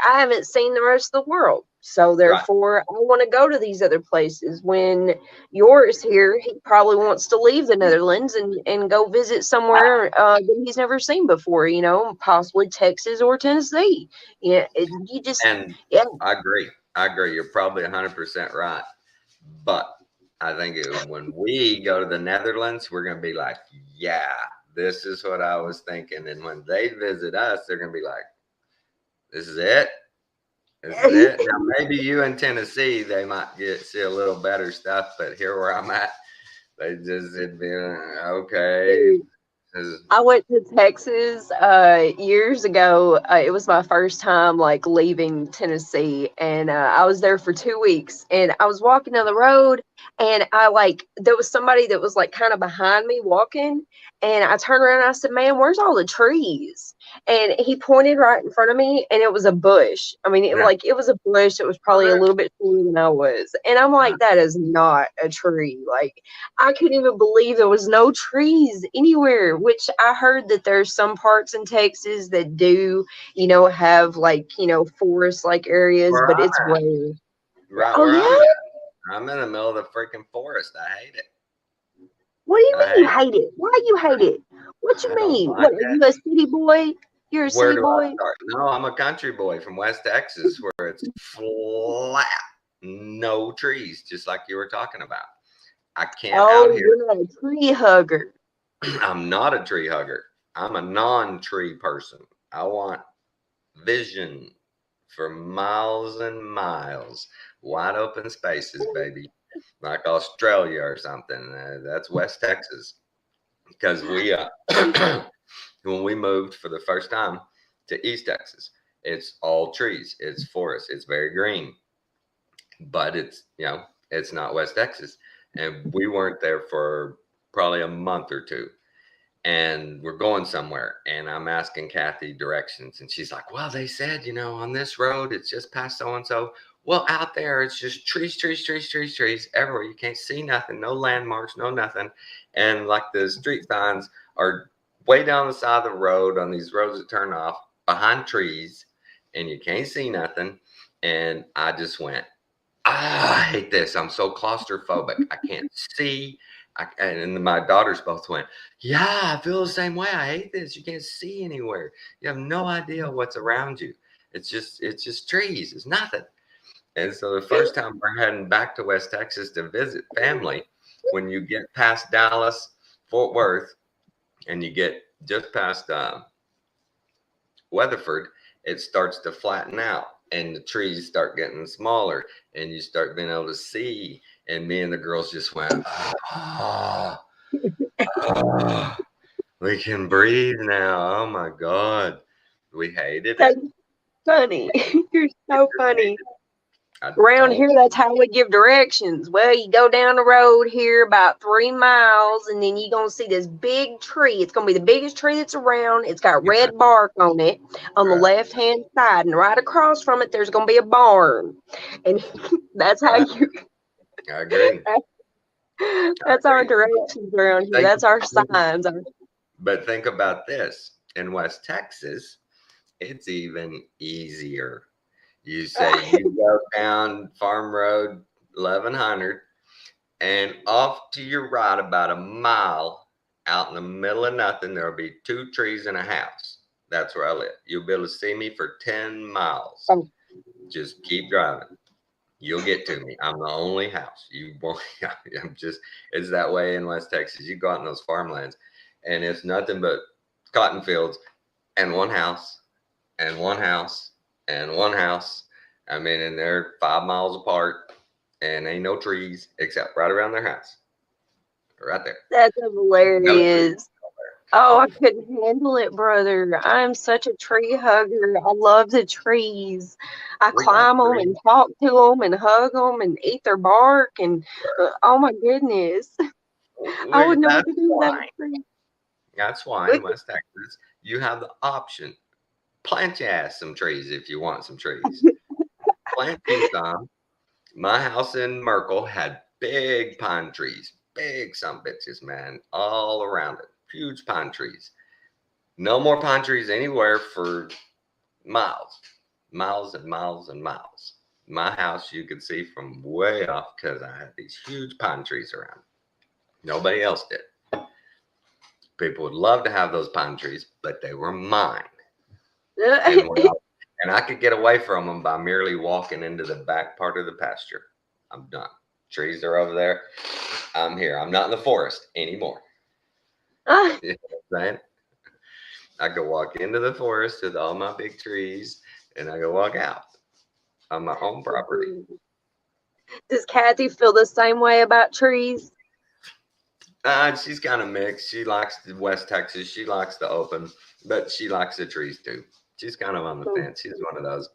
[SPEAKER 4] I haven't seen the rest of the world. So therefore, I want to go to these other places. When Yours here, he probably wants to leave the Netherlands and go visit somewhere that he's never seen before, possibly Texas or Tennessee. Yeah,
[SPEAKER 1] I agree. You're probably 100% right. But I think when we go to the Netherlands, we're going to be like, yeah, this is what I was thinking. And when they visit us, they're going to be like, this is it. This is it. Now, maybe you in Tennessee, they might see a little better stuff. But here where I'm at, it'd be okay.
[SPEAKER 4] I went to Texas years ago. It was my first time like leaving Tennessee, and I was there for 2 weeks. And I was walking down the road, and there was somebody that was like kind of behind me walking, and I turned around and I said, "Man, where's all the trees?" And he pointed right in front of me, and it was a bush. I mean, it was a bush that was probably a little bit shorter than I was, and I'm like, that is not a tree. Like, I couldn't even believe there was no trees anywhere, which I heard that there's some parts in Texas that do, have forest like areas, but it's rare.
[SPEAKER 1] Right
[SPEAKER 4] Oh,
[SPEAKER 1] where
[SPEAKER 4] yeah?
[SPEAKER 1] I'm in the middle of the freaking forest. I hate it.
[SPEAKER 4] What do you mean you hate it? Why do you hate it? What you mean? What, are you a city boy? You're a
[SPEAKER 1] Where
[SPEAKER 4] city
[SPEAKER 1] do
[SPEAKER 4] boy?
[SPEAKER 1] I start? No, I'm a country boy from West Texas where it's flat, no trees, just like you were talking about. I can't out here.
[SPEAKER 4] You're not a tree hugger.
[SPEAKER 1] I'm not a tree hugger. I'm a non-tree person. I want vision for miles and miles, wide open spaces, baby, like Australia or something. That's West Texas. Because when we moved for the first time to East Texas, it's all trees, it's forest, it's very green, but it's not West Texas. And we weren't there for probably a month or two, and we're going somewhere, and I'm asking Kathy directions, and she's like, well, they said, on this road, it's just past so-and-so. Well, out there, it's just trees, trees, trees, trees, trees everywhere. You can't see nothing, no landmarks, no nothing. And like the street signs are way down the side of the road on these roads that turn off behind trees, and you can't see nothing. And I just went, I hate this. I'm so claustrophobic. I can't see. And my daughters both went, yeah, I feel the same way. I hate this. You can't see anywhere. You have no idea what's around you. It's just trees. It's nothing. And so the first time we're heading back to West Texas to visit family, when you get past Dallas, Fort Worth, and you get just past Weatherford, it starts to flatten out and the trees start getting smaller and you start being able to see. And me and the girls just went, oh, we can breathe now. Oh my God. We hated
[SPEAKER 4] That's
[SPEAKER 1] it.
[SPEAKER 4] funny. You're so funny.
[SPEAKER 1] I
[SPEAKER 4] Around
[SPEAKER 1] told
[SPEAKER 4] here, that's how we give directions. Well, you go down the road here about 3 miles, and then you're going to see this big tree. It's going to be the biggest tree that's around. It's got red bark on it on the
[SPEAKER 1] Right.
[SPEAKER 4] left-hand side, and right across from it, there's going to be a barn. And that's how you.
[SPEAKER 1] I agree.
[SPEAKER 4] That's our directions around here. That's our signs.
[SPEAKER 1] But think about this. In West Texas, it's even easier. You say you go down Farm Road 1100 and off to your right about a mile out in the middle of nothing, there'll be 2 trees and a house. That's where I live. You'll be able to see me for 10 miles. Just keep driving. You'll get to me. I'm the only house. You won't. It's that way in West Texas. You go out in those farmlands and it's nothing but cotton fields and one house and one house and one house. I mean, and they're 5 miles apart and ain't no trees except right around their house. Right there.
[SPEAKER 4] That's hilarious. Oh, I couldn't handle it, brother. I'm such a tree hugger. I love the trees. I climb them and talk to them and hug them and eat their bark. And oh my goodness, I wouldn't know what to do with that tree.
[SPEAKER 1] That's why in West Texas, you have the option. Plant your ass some trees if you want some trees. Plant you some. My house in Merkel had big pine trees, big some bitches, man, all around it. Huge pine trees. No more pine trees anywhere for miles, miles and miles and miles. My house you could see from way off because I had these huge pine trees around. Nobody else did. People would love to have those pine trees, but they were mine. And I could get away from them by merely walking into the back part of the pasture. I'm done. Trees are over there. I'm here. I'm not in the forest anymore. You know what I'm saying? I could walk into the forest with all my big trees and I could walk out on my own property.
[SPEAKER 4] Does Kathy feel the same way about trees?
[SPEAKER 1] She's kind of mixed. She likes the West Texas. She likes the open, but she likes the trees too. She's kind of on the fence. She's one of those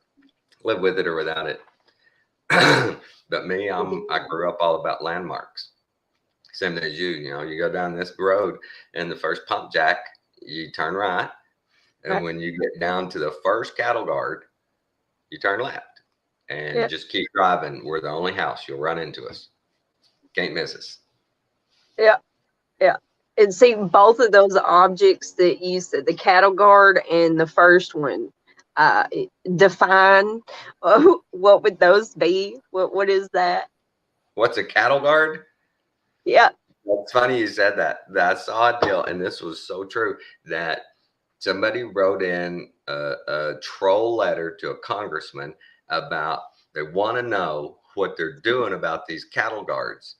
[SPEAKER 1] live with it or without it. But me, I grew up all about landmarks. Same as you, you go down this road and the first pump jack, you turn right. And when you get down to the first cattle guard, you turn left and just keep driving. We're the only house. You'll run into us. Can't miss us.
[SPEAKER 4] Yeah. Yeah. And see, both of those objects that you said, the cattle guard and the first one, define what would those be? What is that?
[SPEAKER 1] What's a cattle guard?
[SPEAKER 4] Yeah.
[SPEAKER 1] It's funny you said that. I saw a deal, and this was so true, that somebody wrote in a troll letter to a congressman about they want to know what they're doing about these cattle guards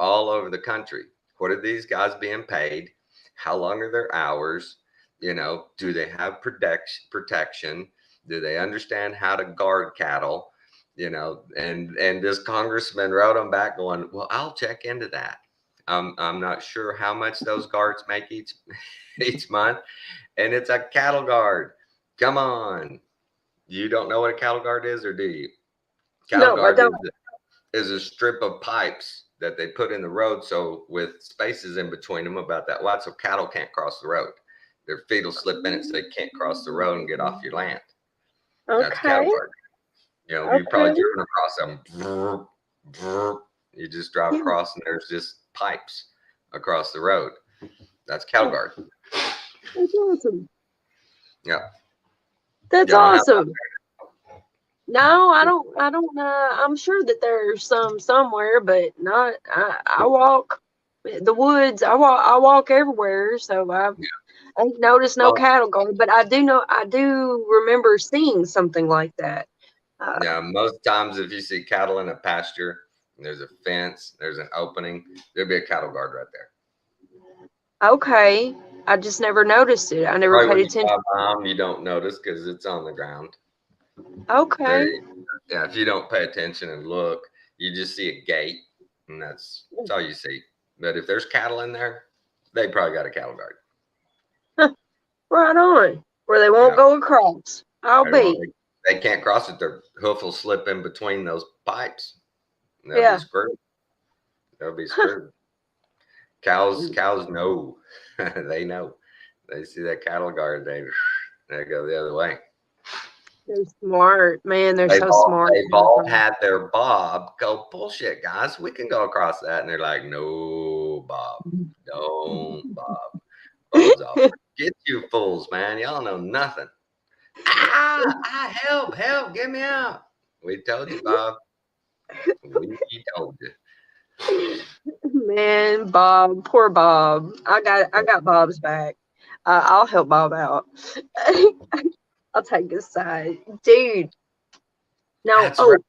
[SPEAKER 1] all over the country. What are these guys being paid? How long are their hours? Do they have protection? Do they understand how to guard cattle? And this congressman wrote them back going, well, I'll check into that. I'm not sure how much those guards make each month. And it's a cattle guard. Come on. You don't know what a cattle guard is, or do you? Cattle guard is a strip of pipes that they put in the road, so with spaces in between them about that wide, so cattle can't cross the road. Their feet will slip in it so they can't cross the road and get off your land.
[SPEAKER 4] Okay.
[SPEAKER 1] That's cattle guard. You know, you probably
[SPEAKER 4] Okay.
[SPEAKER 1] driven across them. Brr, brr. You just drive
[SPEAKER 4] Yeah.
[SPEAKER 1] across and there's just pipes across the road. That's cattle guard.
[SPEAKER 4] That's awesome.
[SPEAKER 1] Yeah.
[SPEAKER 4] That's
[SPEAKER 1] Y'all don't have
[SPEAKER 4] awesome. No, I don't. I'm sure that there's some somewhere, but not. I walk the woods. I walk everywhere, so I ain't noticed no
[SPEAKER 1] Well,
[SPEAKER 4] cattle guard. But I do know. I do remember seeing something like that.
[SPEAKER 1] yeah, most times if you see cattle in a pasture, and there's a fence, there's an opening, there'll be a cattle guard right there.
[SPEAKER 4] Okay, I just never noticed it. I never
[SPEAKER 1] Right when
[SPEAKER 4] paid
[SPEAKER 1] you
[SPEAKER 4] attention.
[SPEAKER 1] drive by 'em, you don't notice because it's on the ground.
[SPEAKER 4] Okay,
[SPEAKER 1] Yeah, if you don't pay attention and look, you just see a gate, and that's all you see. But if there's cattle in there, they probably got a cattle guard.
[SPEAKER 4] right on. Where they won't
[SPEAKER 1] Yeah.
[SPEAKER 4] go across. I'll
[SPEAKER 1] They,
[SPEAKER 4] be.
[SPEAKER 1] won't, they can't cross it. Their hoof will slip in between those pipes. And they'll
[SPEAKER 4] Yeah.
[SPEAKER 1] be screwed. They'll be screwed. Cows know. They know. They see that cattle guard, they go the other way.
[SPEAKER 4] They're smart, man. They're so smart.
[SPEAKER 1] They've all had their Bob go, bullshit, guys. We can go across that. And they're like, no, Bob. Don't, Bob. Bob's off. Get you fools, man. Y'all know nothing. Help, get me out. We told you, Bob. We told you.
[SPEAKER 4] Man, Bob, poor Bob. I got Bob's back. I'll help Bob out. I'll take his side, dude. No,
[SPEAKER 1] That's right.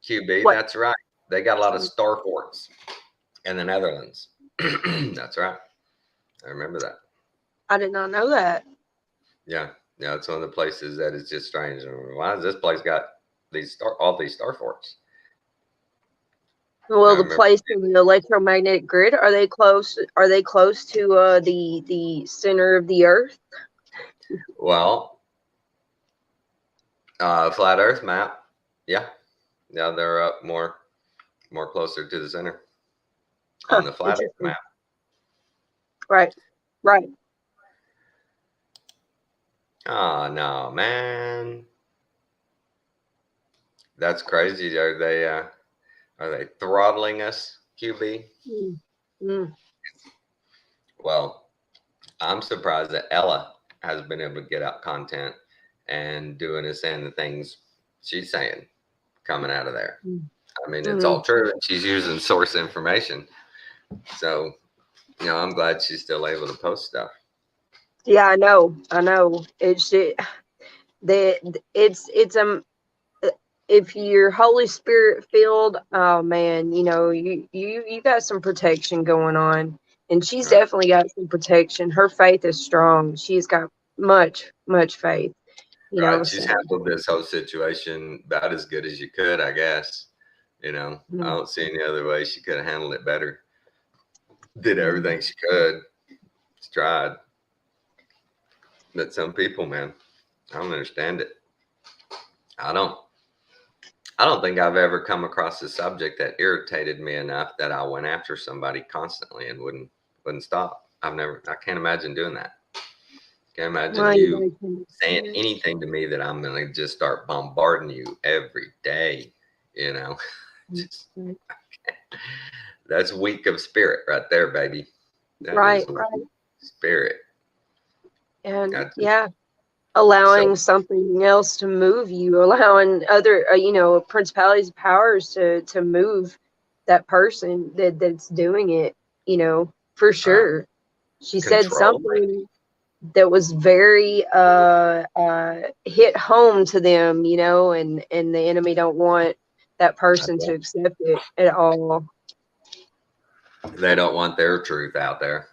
[SPEAKER 1] QB,
[SPEAKER 4] what?
[SPEAKER 1] that's right. They got a lot of star forts in the Netherlands. That's right. I remember that.
[SPEAKER 4] I did not know that.
[SPEAKER 1] Yeah. Yeah, it's one of the places that is just strange. Why has this place got all these star forts?
[SPEAKER 4] Well,
[SPEAKER 1] I
[SPEAKER 4] the
[SPEAKER 1] remember.
[SPEAKER 4] place in the electromagnetic grid, are they close? Are they close to the center of the Earth?
[SPEAKER 1] Well, flat Earth map. Yeah. Yeah, they're up more closer to the center on the flat Earth
[SPEAKER 4] Interesting.
[SPEAKER 1] map.
[SPEAKER 4] Right.
[SPEAKER 1] Oh no, man. That's crazy. Are they throttling us, QB?
[SPEAKER 4] Mm.
[SPEAKER 1] Well, I'm surprised that Ella has been able to get out content and doing and saying the things she's saying coming out of there. I mean, it's all true. And she's using source information. So, I'm glad she's still able to post stuff.
[SPEAKER 4] Yeah, I know. It's if you're Holy Spirit filled, oh man, you got some protection going on, and she's
[SPEAKER 1] Right.
[SPEAKER 4] definitely got some protection. Her faith is strong. She's got much faith.
[SPEAKER 1] Right. She's
[SPEAKER 4] So.
[SPEAKER 1] handled this whole situation about as good as you could, I guess. I don't see any other way she could have handled it better. Did everything she could. She tried. But some people, man, I don't understand it. I don't think I've ever come across a subject that irritated me enough that I went after somebody constantly and wouldn't stop. I can't imagine doing that. Can't imagine you saying anything to me that I'm gonna just start bombarding you every day. Just, that's weak of spirit right there, baby. That
[SPEAKER 4] Right.
[SPEAKER 1] Spirit.
[SPEAKER 4] And allowing something else to move you, allowing other principalities, powers to move that person that's doing it, for sure. She said something that was very hit home to them, and the enemy don't want that person to accept it at all.
[SPEAKER 1] They don't want their truth out there.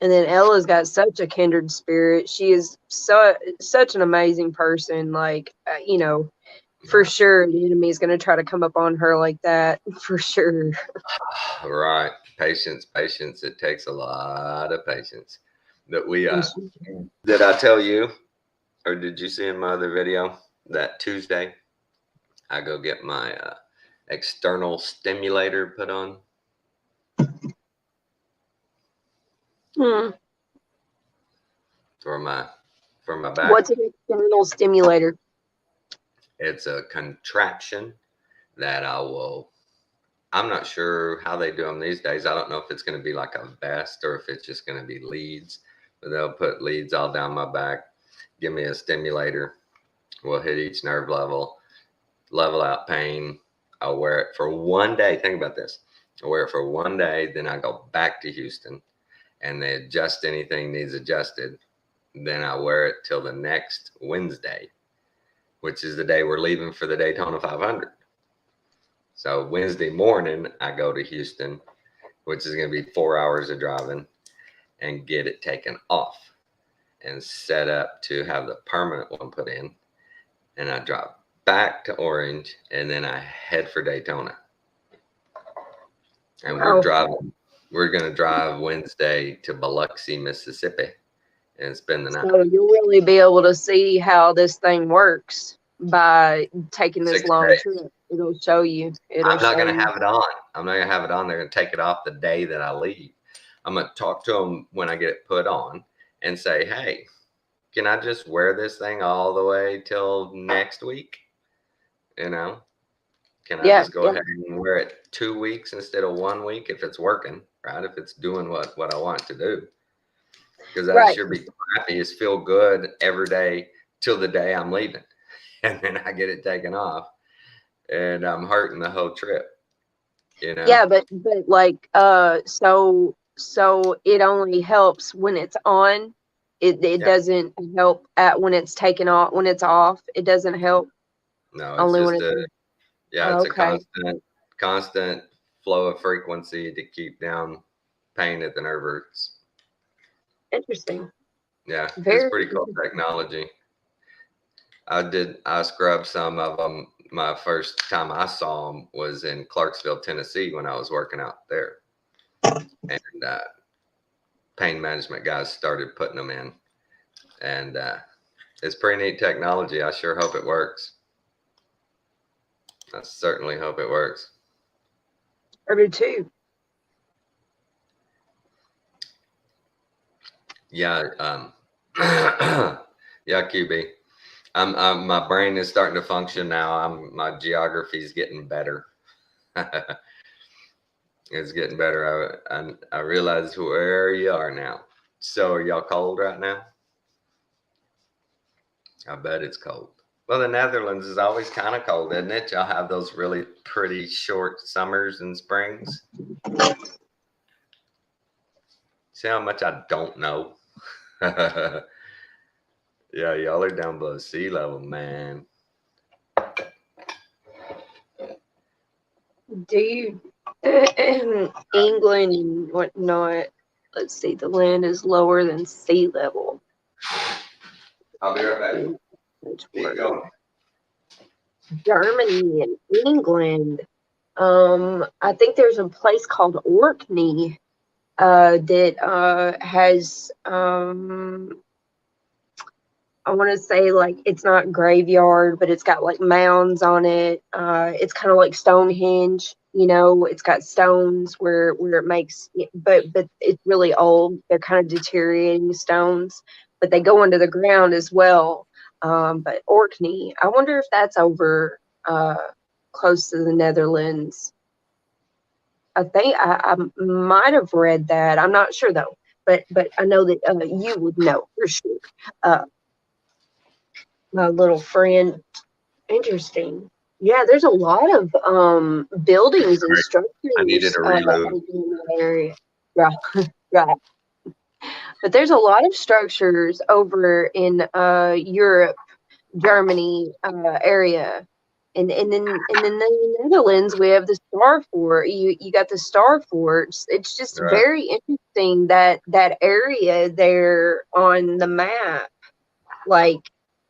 [SPEAKER 4] And then Ella's got such a kindred spirit. She is such an amazing person. Like, for sure, the enemy is going to try to come up on her like that. For sure.
[SPEAKER 1] Right. Patience. It takes a lot of patience. That we did I tell you, or did you see in my other video that Tuesday I go get my external stimulator put on? For my back.
[SPEAKER 4] What's an external stimulator?
[SPEAKER 1] It's a contraption that I'm not sure how they do them these days. I don't know if it's going to be like a vest or if it's just going to be leads, but they'll put leads all down my back, give me a stimulator. We'll hit each nerve level out pain. I'll wear it for 1 day. Think about this. I wear it for 1 day. Then I go back to Houston and they adjust anything needs adjusted. Then I wear it till the next Wednesday, which is the day we're leaving for the Daytona 500. So Wednesday morning, I go to Houston, which is going to be 4 hours of driving, and get it taken off and set up to have the permanent one put in. And I drive back to Orange, and then I head for Daytona. And we're going to drive Wednesday to Biloxi, Mississippi, and spend the night.
[SPEAKER 4] So you'll really be able to see how this thing works by taking this
[SPEAKER 1] 6
[SPEAKER 4] long
[SPEAKER 1] days.
[SPEAKER 4] trip. It'll show you.
[SPEAKER 1] I'm not going to have it on. I'm not going to have it on. They're going to take it off the day that I leave. I'm going to talk to them when I get it put on and say, hey, can I just wear this thing all the way till next week? You know, can I just go ahead and wear it 2 weeks instead of 1 week if it's working, right? If it's doing what I want it to do. Because that should be happy is feel good every day till the day I'm leaving. And then I get it taken off and I'm hurting the whole trip. You know?
[SPEAKER 4] Yeah, but like so it only helps when it's on. It doesn't help at when it's taken off. When it's off, it doesn't help.
[SPEAKER 1] No, it's
[SPEAKER 4] only
[SPEAKER 1] just
[SPEAKER 4] when it's
[SPEAKER 1] it's
[SPEAKER 4] okay.
[SPEAKER 1] a constant flow of frequency to keep down pain at the nerve roots.
[SPEAKER 4] Interesting.
[SPEAKER 1] Yeah,
[SPEAKER 4] Very
[SPEAKER 1] it's pretty cool technology. I scrubbed some of them. My first time I saw them was in Clarksville, Tennessee, when I was working out there. And pain management guys started putting them in. And it's pretty neat technology. I sure hope it works. I certainly hope it works.
[SPEAKER 4] I do too.
[SPEAKER 1] Yeah. Yeah, QB. My brain is starting to function now. My geography is getting better. It's getting better. I realize where you are now. So are y'all cold right now? I bet it's cold. Well, the Netherlands is always kind of cold, isn't it? Y'all have those really pretty short summers and springs. See how much I don't know? Yeah, y'all are down below sea level, man.
[SPEAKER 4] Do you England and whatnot? Let's see, the land is lower than sea level.
[SPEAKER 1] I'll be right back.
[SPEAKER 4] That's
[SPEAKER 1] Keep
[SPEAKER 4] where
[SPEAKER 1] going.
[SPEAKER 4] Germany and England. I think there's a place called Orkney that has I want to say like it's not graveyard, but it's got like mounds on it. It's kind of like Stonehenge, you know. It's got stones where it makes, but it's really old. They're kind of deteriorating stones, but they go into the ground as well. But Orkney, I wonder if that's over close to the Netherlands. I think I might have read that. I'm not sure though, but I know that you would know for sure. My little friend. Interesting. Yeah, there's a lot of buildings and structures
[SPEAKER 1] I needed a reload.
[SPEAKER 4] in that area. Right, right. But there's a lot of structures over in Europe, Germany area. And then in the Netherlands we have the Star Fort. You got the Star Forts. It's just very interesting that area there on the map, like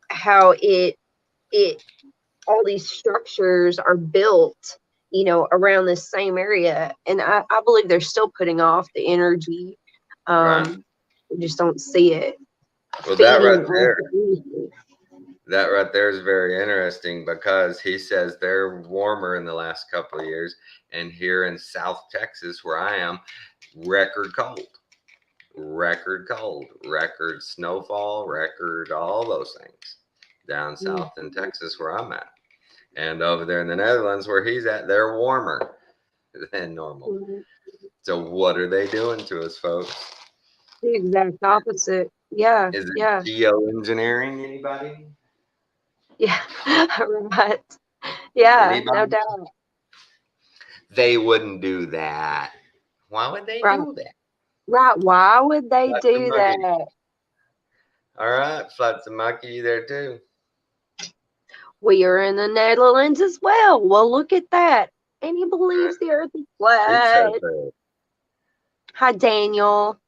[SPEAKER 4] how it all these structures are built, you know, around this same area. And I believe they're still putting off the energy. We just don't see it.
[SPEAKER 1] Well, that right there is very interesting because he says they're warmer in the last couple of years. And here in South Texas, where I am, record cold, record snowfall, record all those things down south in Texas where I'm at. And over there in the Netherlands where he's at, they're warmer than normal.
[SPEAKER 4] Mhm.
[SPEAKER 1] So what are they doing to us, folks?
[SPEAKER 4] The exact opposite. Yeah,
[SPEAKER 1] Is it
[SPEAKER 4] yeah,
[SPEAKER 1] geoengineering, anybody?
[SPEAKER 4] yeah. Right. Yeah, no
[SPEAKER 1] Anybody?
[SPEAKER 4] doubt.
[SPEAKER 1] They wouldn't do that. Why would they
[SPEAKER 4] Right,
[SPEAKER 1] do that?
[SPEAKER 4] right. Why would they
[SPEAKER 1] Floods and
[SPEAKER 4] do
[SPEAKER 1] Monkey.
[SPEAKER 4] that?
[SPEAKER 1] All right, Floods and Monkey, you there too?
[SPEAKER 4] We are in the Netherlands as well. Well, look at that. And he believes the earth is
[SPEAKER 1] He
[SPEAKER 4] flat.
[SPEAKER 1] said that.
[SPEAKER 4] Hi, Daniel.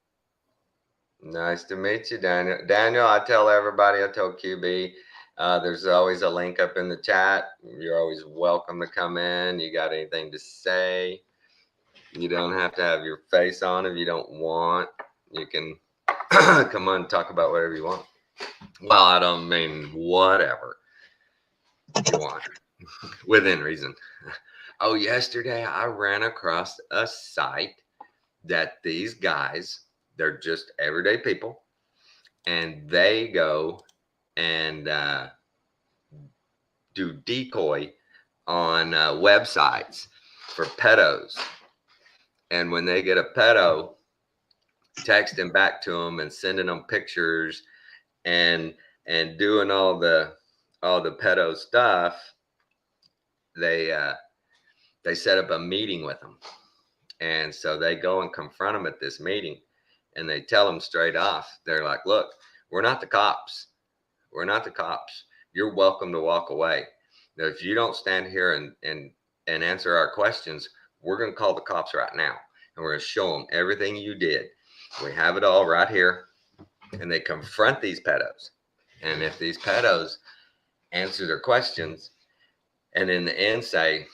[SPEAKER 1] Nice to meet you, Daniel. Daniel, I tell everybody, I tell QB, there's always a link up in the chat. You're always welcome to come in. You got anything to say? You don't have to have your face on if you don't want. You can come on and talk about whatever you want. Well, I don't mean whatever you want, within reason. Oh, yesterday I ran across a site that these guys, they're just everyday people, and they go and do decoy on websites for pedos. And when they get a pedo, texting back to them and sending them pictures and doing all the pedo stuff, they set up a meeting with them. And so they go and confront them at this meeting, and they tell them straight off, they're like, look, we're not the cops. We're not the cops. You're welcome to walk away. Now, if you don't stand here and answer our questions, we're going to call the cops right now. And we're going to show them everything you did. We have it all right here. And they confront these pedos. And if these pedos answer their questions and in the end say,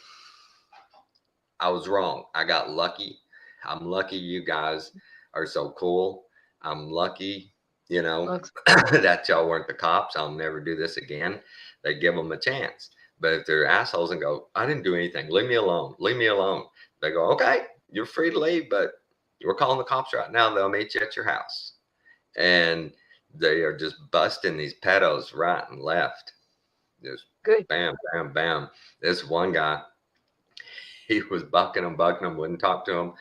[SPEAKER 1] I was wrong. I got lucky. I'm lucky you guys are so cool. I'm lucky, that y'all weren't the cops. I'll never do this again. They give them a chance. But if they're assholes and go, I didn't do anything. Leave me alone. Leave me alone. They go, okay, you're free to leave, but we're calling the cops right now. They'll meet you at your house. And they are just busting these pedos right and left. Just
[SPEAKER 4] Good.
[SPEAKER 1] bam, bam, bam. This one guy, he was bucking them, wouldn't talk to them.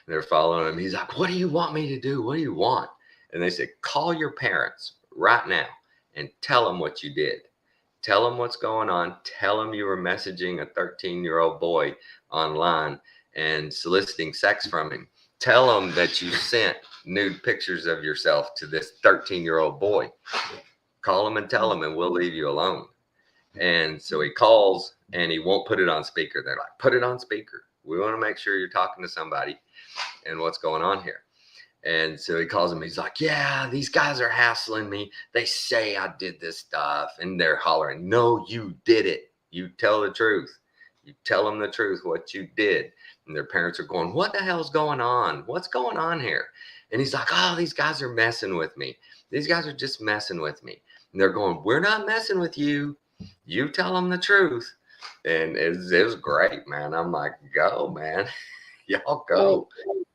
[SPEAKER 1] They're following him. He's like, what do you want me to do? What do you want? And they said, call your parents right now and tell them what you did. Tell them what's going on. Tell them you were messaging a 13-year-old boy online and soliciting sex from him. Tell them that you sent nude pictures of yourself to this 13-year-old boy. Call him and tell him, and we'll leave you alone. And so he calls and he won't put it on speaker. They're like, put it on speaker. We want to make sure you're talking to somebody and what's going on here. And so he calls him. He's like, yeah, these guys are hassling me. They say I did this stuff. And they're hollering, no, you did it. You tell the truth. You tell them the truth, what you did. And their parents are going, what the hell's going on? What's going on here? And he's like, oh, these guys are messing with me. These guys are just messing with me. And they're going, we're not messing with you. You tell them the truth. And it was great, man. I'm like, go, man. Y'all go.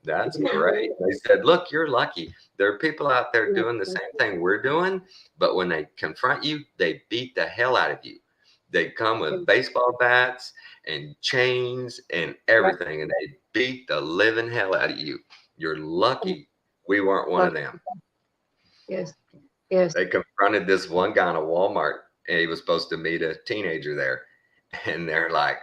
[SPEAKER 1] That's great. They said, look, you're lucky. There are people out there doing the same thing we're doing, but when they confront you, they beat the hell out of you. They come with baseball bats and chains and everything, and they beat the living hell out of you. You're lucky we weren't one of them.
[SPEAKER 4] Yes. Yes.
[SPEAKER 1] They confronted this one guy in a Walmart, and he was supposed to meet a teenager there. And they're like,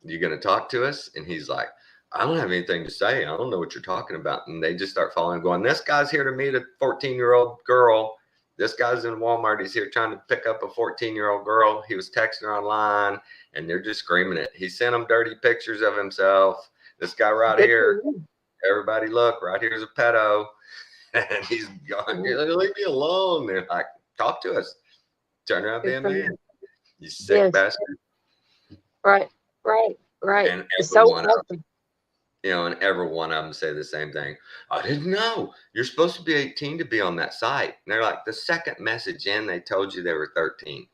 [SPEAKER 1] you going to talk to us? And he's like, I don't have anything to say. I don't know what you're talking about. And they just start following, going, this guy's here to meet a 14-year-old girl. This guy's in Walmart. He's here trying to pick up a 14-year-old girl. He was texting her online, and they're just screaming it. He sent them dirty pictures of himself. This guy right here, everybody look, right here's a pedo. And he's going, leave me alone. They're like, talk to us. Turn around, be a man. You sick bastard.
[SPEAKER 4] Right.
[SPEAKER 1] And every one of them, and every one of them say the same thing. I didn't know. You're supposed to be 18 to be on that site. And they're like, the second message in, they told you they were 13.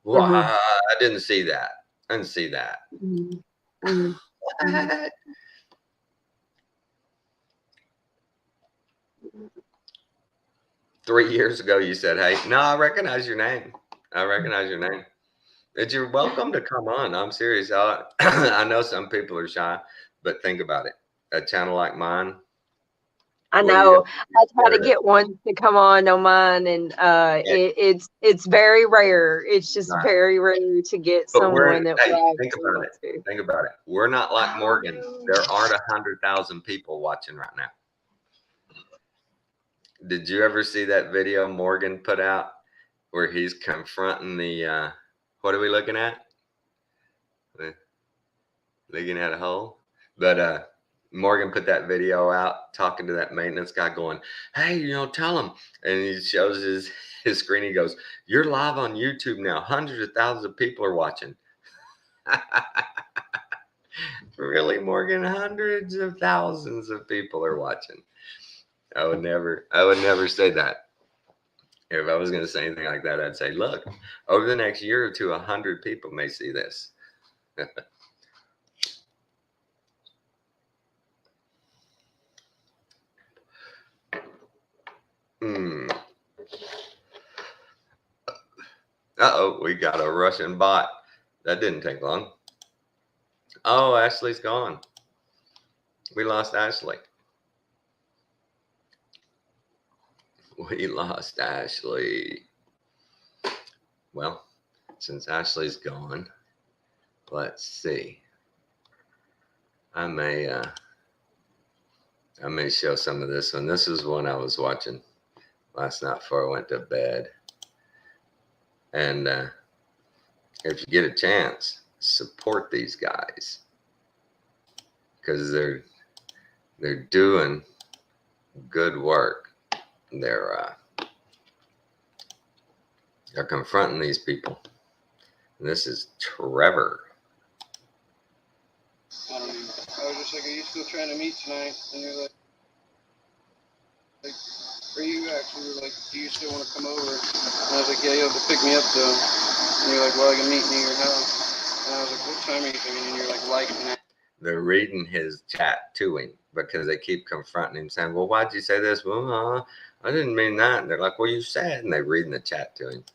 [SPEAKER 1] Well, I didn't see that. I didn't see that. What? 3 years ago, you said, hey, no, I recognize your name. I recognize your name. That you're welcome to come on. I'm serious. I know some people are shy, but think about it. A channel like mine,
[SPEAKER 4] I
[SPEAKER 1] what do you
[SPEAKER 4] know. I try to
[SPEAKER 1] got?
[SPEAKER 4] get one to come on mine, and it's very rare. It's just
[SPEAKER 1] Right.
[SPEAKER 4] very rare to get
[SPEAKER 1] But
[SPEAKER 4] someone that
[SPEAKER 1] hey,
[SPEAKER 4] will
[SPEAKER 1] think
[SPEAKER 4] actually
[SPEAKER 1] about
[SPEAKER 4] want
[SPEAKER 1] it.
[SPEAKER 4] to.
[SPEAKER 1] Think about it. We're not like Morgan. There aren't 100,000 people watching right now. Did you ever see that video Morgan put out where he's confronting the, what are we looking at? Looking at a hole. But Morgan put that video out talking to that maintenance guy going, hey, tell him. And he shows his screen. He goes, you're live on YouTube now. Hundreds of thousands of people are watching. Really, Morgan? Hundreds of thousands of people are watching. I would never say that. If I was going to say anything like that, I'd say, look, over the next year or two, 100 people may see this. Uh-oh, we got a Russian bot. That didn't take long. Oh, Ashley's gone. We lost Ashley. We lost Ashley. Well, since Ashley's gone, let's see. I may show some of this one. This is one I was watching last night before I went to bed. And if you get a chance, support these guys because they're doing good work. They're confronting these people. And this is Trevor.
[SPEAKER 6] I don't know. I was just like, are you still trying to meet tonight? And you're like, are you actually like, do you still want to come over? And I was like, yeah, you'll have to pick me up though. And you're like, well, I can meet near your house. And I was like, what time are you thinking? And you're like, liking that.
[SPEAKER 1] They're reading his chat to him because they keep confronting him saying, well, why'd you say this? Well, I didn't mean that. And they're like, well, you said, and they're reading the chat to him.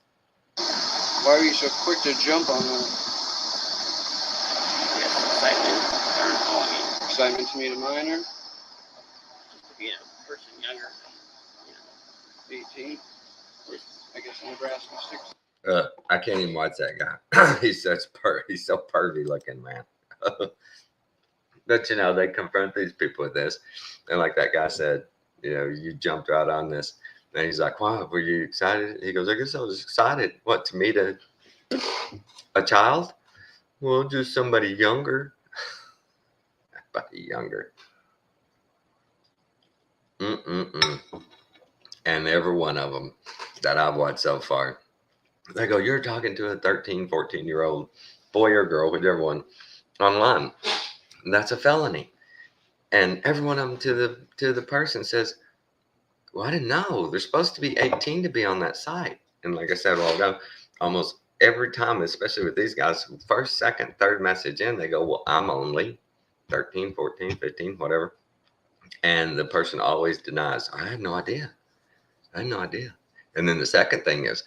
[SPEAKER 6] Why are you so quick to jump on that? Excitement to meet a minor?
[SPEAKER 7] Yeah, person younger than,
[SPEAKER 6] 18? I guess Nebraska 6.
[SPEAKER 1] I can't even watch that guy. He's so pervy looking, man. But they confront these people with this, and like that guy said, you jumped right on this, and he's like, "Wow, were you excited?" He goes, "I guess I was excited. What, to meet a child? Well, just somebody younger, somebody younger." And every one of them that I've watched so far, they go, "You're talking to a 13, 14-year-old boy or girl, whichever one, online. And that's a felony." And every one of them to the person says, well, I didn't know. They're supposed to be 18 to be on that site. And like I said a while ago, almost every time, especially with these guys, first, second, third message in, they go, well, I'm only 13, 14, 15, whatever. And the person always denies, I had no idea. I had no idea. And then the second thing is,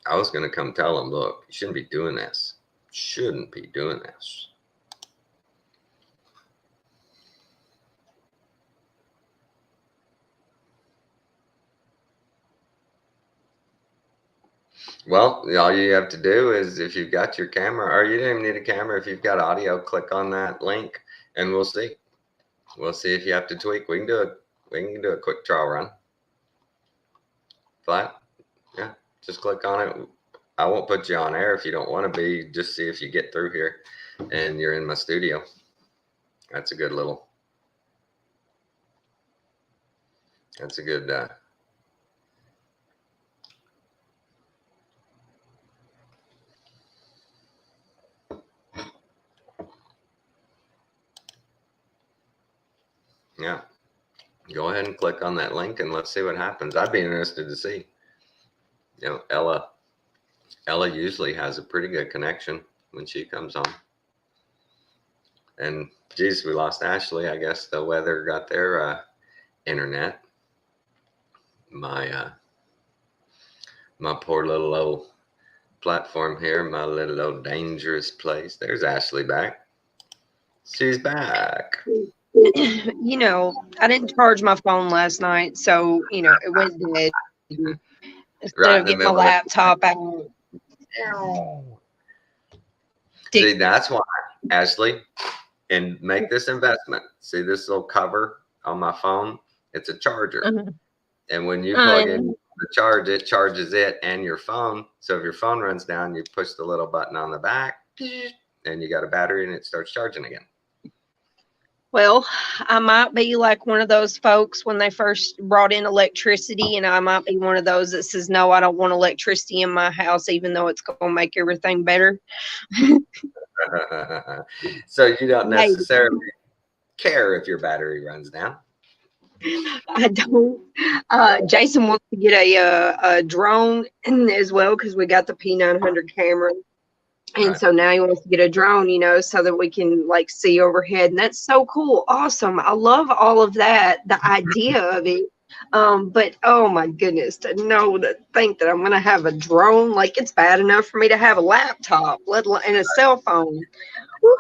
[SPEAKER 1] I was going to come tell them, look, you shouldn't be doing this. Shouldn't be doing this. Well, all you have to do is, if you've got your camera, or you don't even need a camera, if you've got audio, click on that link and we'll see. We'll see if you have to tweak. We can do a quick trial run. Flat. Yeah. Just click on it. I won't put you on air if you don't want to be. Just see if you get through here and you're in my studio. That's a good yeah. Go ahead and click on that link and let's see what happens. I'd be interested to see. Ella usually has a pretty good connection when she comes on. And geez, we lost Ashley. I guess the weather got their internet. My poor little old platform here, my little old dangerous place. There's Ashley back. She's back.
[SPEAKER 4] You know, I didn't charge my phone last night, so you know it went dead. Instead
[SPEAKER 1] Right in
[SPEAKER 4] of
[SPEAKER 1] the
[SPEAKER 4] getting my
[SPEAKER 1] middle of
[SPEAKER 4] laptop out.
[SPEAKER 1] See, that's why, Ashley, and make this investment. See this little cover on my phone? It's a charger.
[SPEAKER 4] Uh-huh.
[SPEAKER 1] And when you plug in
[SPEAKER 4] Um,
[SPEAKER 1] the charge, it charges it and your phone. So if your phone runs down, you push the little button on the back and you got a battery and it starts charging again.
[SPEAKER 4] Well, I might be like one of those folks when they first brought in electricity, and I might be one of those that says, no, I don't want electricity in my house, even though it's going to make everything better.
[SPEAKER 1] So you don't
[SPEAKER 4] Maybe.
[SPEAKER 1] necessarily care if your battery runs down.
[SPEAKER 4] I don't. Jason wants to get a drone as well because we got the P900 camera. And
[SPEAKER 1] Right.
[SPEAKER 4] so now he wants to get a drone, you know, so that we can like see overhead. And that's so cool. Awesome. I love all of that, the idea of it. But oh my goodness, to think that I'm going to have a drone, like it's bad enough for me to have a laptop, let alone and a cell phone. Whew.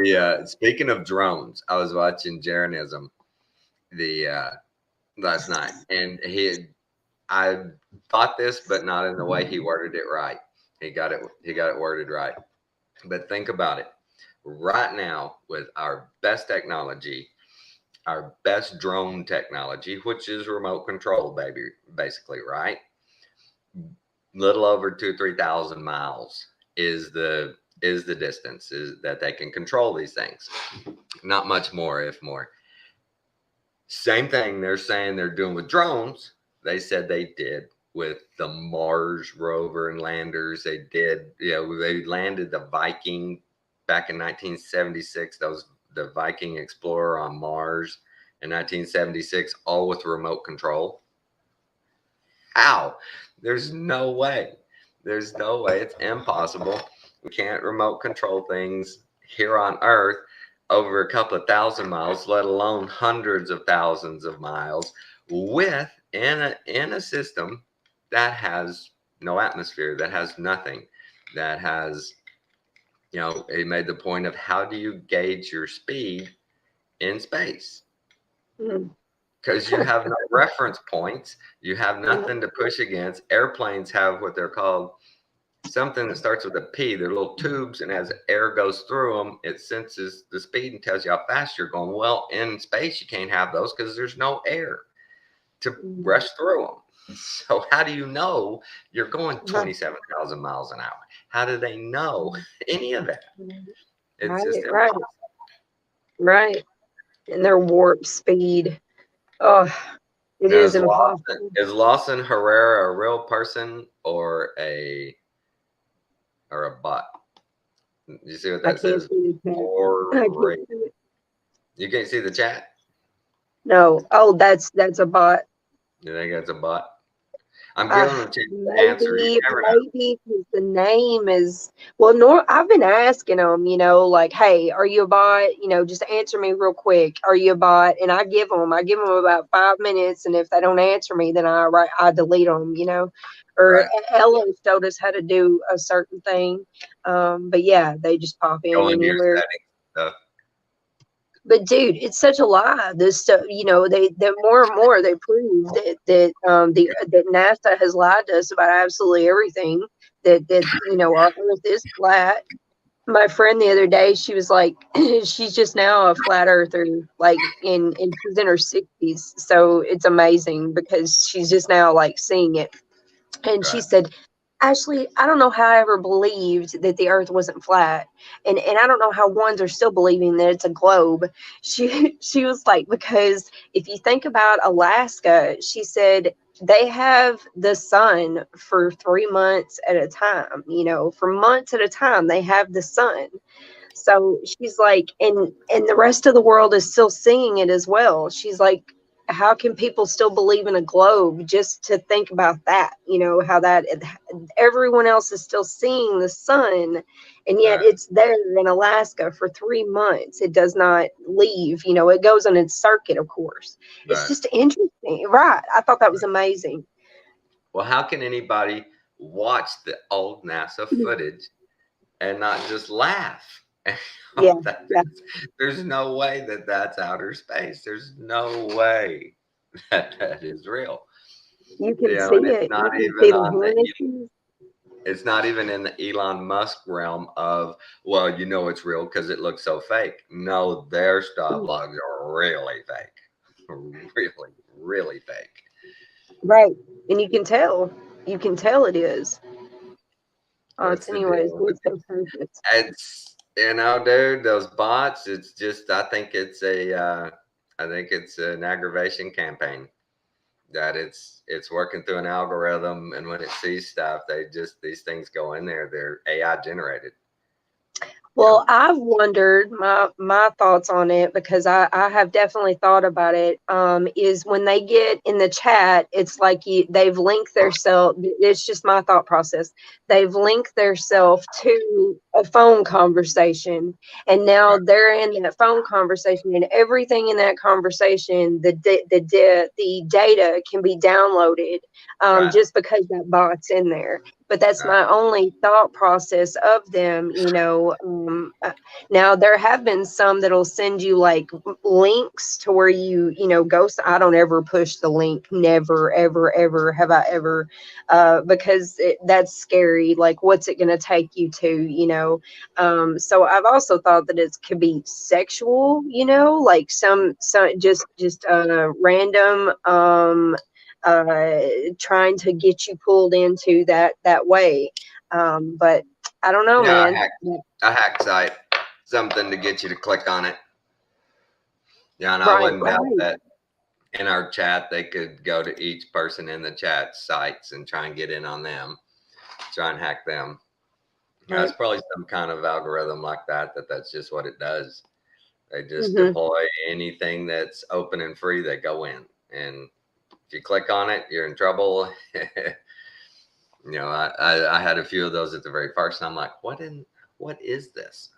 [SPEAKER 1] Yeah, speaking of drones, I was watching Jeranism last night, and I thought this, but not in the way he worded it right. He got it worded right. But think about it. Right now, with our best technology, our best drone technology, which is remote control, baby, basically, right? Little over 2,000-3,000 miles is the distance is that they can control these things. Not much more, if more. Same thing they're saying they're doing with drones. They said they did with the Mars rover and landers. They did, they landed the Viking back in 1976. That was the Viking Explorer on Mars in 1976, all with remote control. How? There's no way. There's no way. It's impossible. We can't remote control things here on Earth over a couple of thousand miles, let alone hundreds of thousands of miles, with in a system that has no atmosphere, that has nothing, that has, he made the point of how do you gauge your speed in space? Because you have no reference points, you have nothing to push against. Airplanes have what they're called something that starts with a P. They're little tubes, and as air goes through them, it senses the speed and tells you how fast you're going. Well, in space, you can't have those because there's no air to rush through them. So how do you know you're going 27,000 miles an hour? How do they know any of that? It's just impossible.
[SPEAKER 4] Right. And their warp speed. Oh, it is impossible.
[SPEAKER 1] Is Lawson Herrera a real person or a bot? You see what that says? You can't see the chat?
[SPEAKER 4] No. Oh, that's a bot.
[SPEAKER 1] You think that's a bot? I'm giving them a chance to answer.
[SPEAKER 4] Maybe because the name is I've been asking them, like, hey, are you a bot? Just answer me real quick. Are you a bot? And I give them about 5 minutes, and if they don't answer me, then I delete them. Or
[SPEAKER 1] Right.
[SPEAKER 4] Ella showed us how to do a certain thing, but yeah, they just pop in anywhere.
[SPEAKER 1] Stuff.
[SPEAKER 4] But dude, it's such a lie. This stuff, they more and more they prove that NASA has lied to us about absolutely everything. That our Earth is flat. My friend the other day, she was like, she's just now a flat earther, like and she's in her 60s. So it's amazing because she's just now like seeing it. And she said, Ashley, I don't know how I ever believed that the earth wasn't flat. And I don't know how ones are still believing that it's a globe. She was like, because if you think about Alaska, she said they have the sun for 3 months at a time, for months at a time, they have the sun. So she's like, and the rest of the world is still seeing it as well. She's like, how can people still believe in a globe? Just to think about that, how that everyone else is still seeing the sun, and yet it's there in Alaska for 3 months. It does not leave, it goes on its circuit, of course. It's just interesting, right? I thought that was amazing.
[SPEAKER 1] Well, how can anybody watch the old NASA footage and not just laugh.
[SPEAKER 4] Yeah, yeah.
[SPEAKER 1] There's no way that that's outer space. There's no way that that is real.
[SPEAKER 4] You can
[SPEAKER 1] You know,
[SPEAKER 4] see
[SPEAKER 1] and it's
[SPEAKER 4] it. You
[SPEAKER 1] not
[SPEAKER 4] can
[SPEAKER 1] even
[SPEAKER 4] see the
[SPEAKER 1] on the
[SPEAKER 4] harnesses.
[SPEAKER 1] it's not even in the Elon Musk realm of, well, you know it's real because it looks so fake. No, their stop logs are really fake. Really, really fake.
[SPEAKER 4] Right. And you can tell. You can tell it is.
[SPEAKER 1] That's the
[SPEAKER 4] Anyways,
[SPEAKER 1] deal.
[SPEAKER 4] it's so perfect.
[SPEAKER 1] It's, you know, dude, those bots, it's just, I think it's an aggravation campaign that it's working through an algorithm. And when it sees stuff, these things go in there, they're AI generated.
[SPEAKER 4] Well, I've wondered my thoughts on it because I have definitely thought about it. Is when they get in the chat, it's like they've linked their self. It's just my thought process. They've linked their self to a phone conversation, and now they're in that phone conversation, and everything in that conversation, the data can be downloaded just because that bot's in there. But that's my only thought process of them, you know. Now there have been some that'll send you like links to where you know, go. I don't ever push the link. Never, ever, ever have I ever, because that's scary. Like, what's it going to take you to, you know? So I've also thought that it could be sexual, you know, like some just random, trying to get you pulled into that way. But I don't know,
[SPEAKER 1] Yeah,
[SPEAKER 4] man.
[SPEAKER 1] a hack site, something to get you to click on it. Yeah, and I
[SPEAKER 4] Right,
[SPEAKER 1] wouldn't doubt
[SPEAKER 4] right.
[SPEAKER 1] that in our chat they could go to each person in the chat sites and try and get in on them, try and hack them.
[SPEAKER 4] Right.
[SPEAKER 1] That's probably some kind of algorithm like that. That's just what it does. They just
[SPEAKER 4] Mhm.
[SPEAKER 1] deploy anything that's open and free. They go in, and if you click on it, you're in trouble. You know, I had a few of those at the very first, and I'm like, what is this?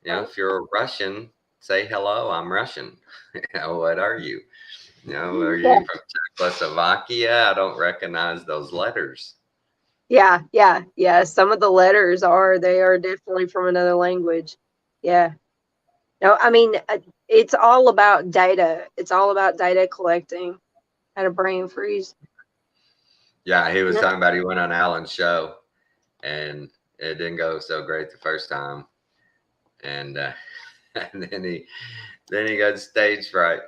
[SPEAKER 1] You know, if you're a Russian, say hello, I'm Russian. You know, what are you? You know, are
[SPEAKER 4] Yeah.
[SPEAKER 1] you from Czechoslovakia? I don't recognize those letters.
[SPEAKER 4] Yeah. Some of the letters they are definitely from another language. Yeah. No, I mean, it's all about data. It's all about data collecting. Had a brain freeze.
[SPEAKER 1] Yeah, he was
[SPEAKER 4] Yep.
[SPEAKER 1] talking about he went on Alan's show, and it didn't go so great the first time, and and then he got stage fright.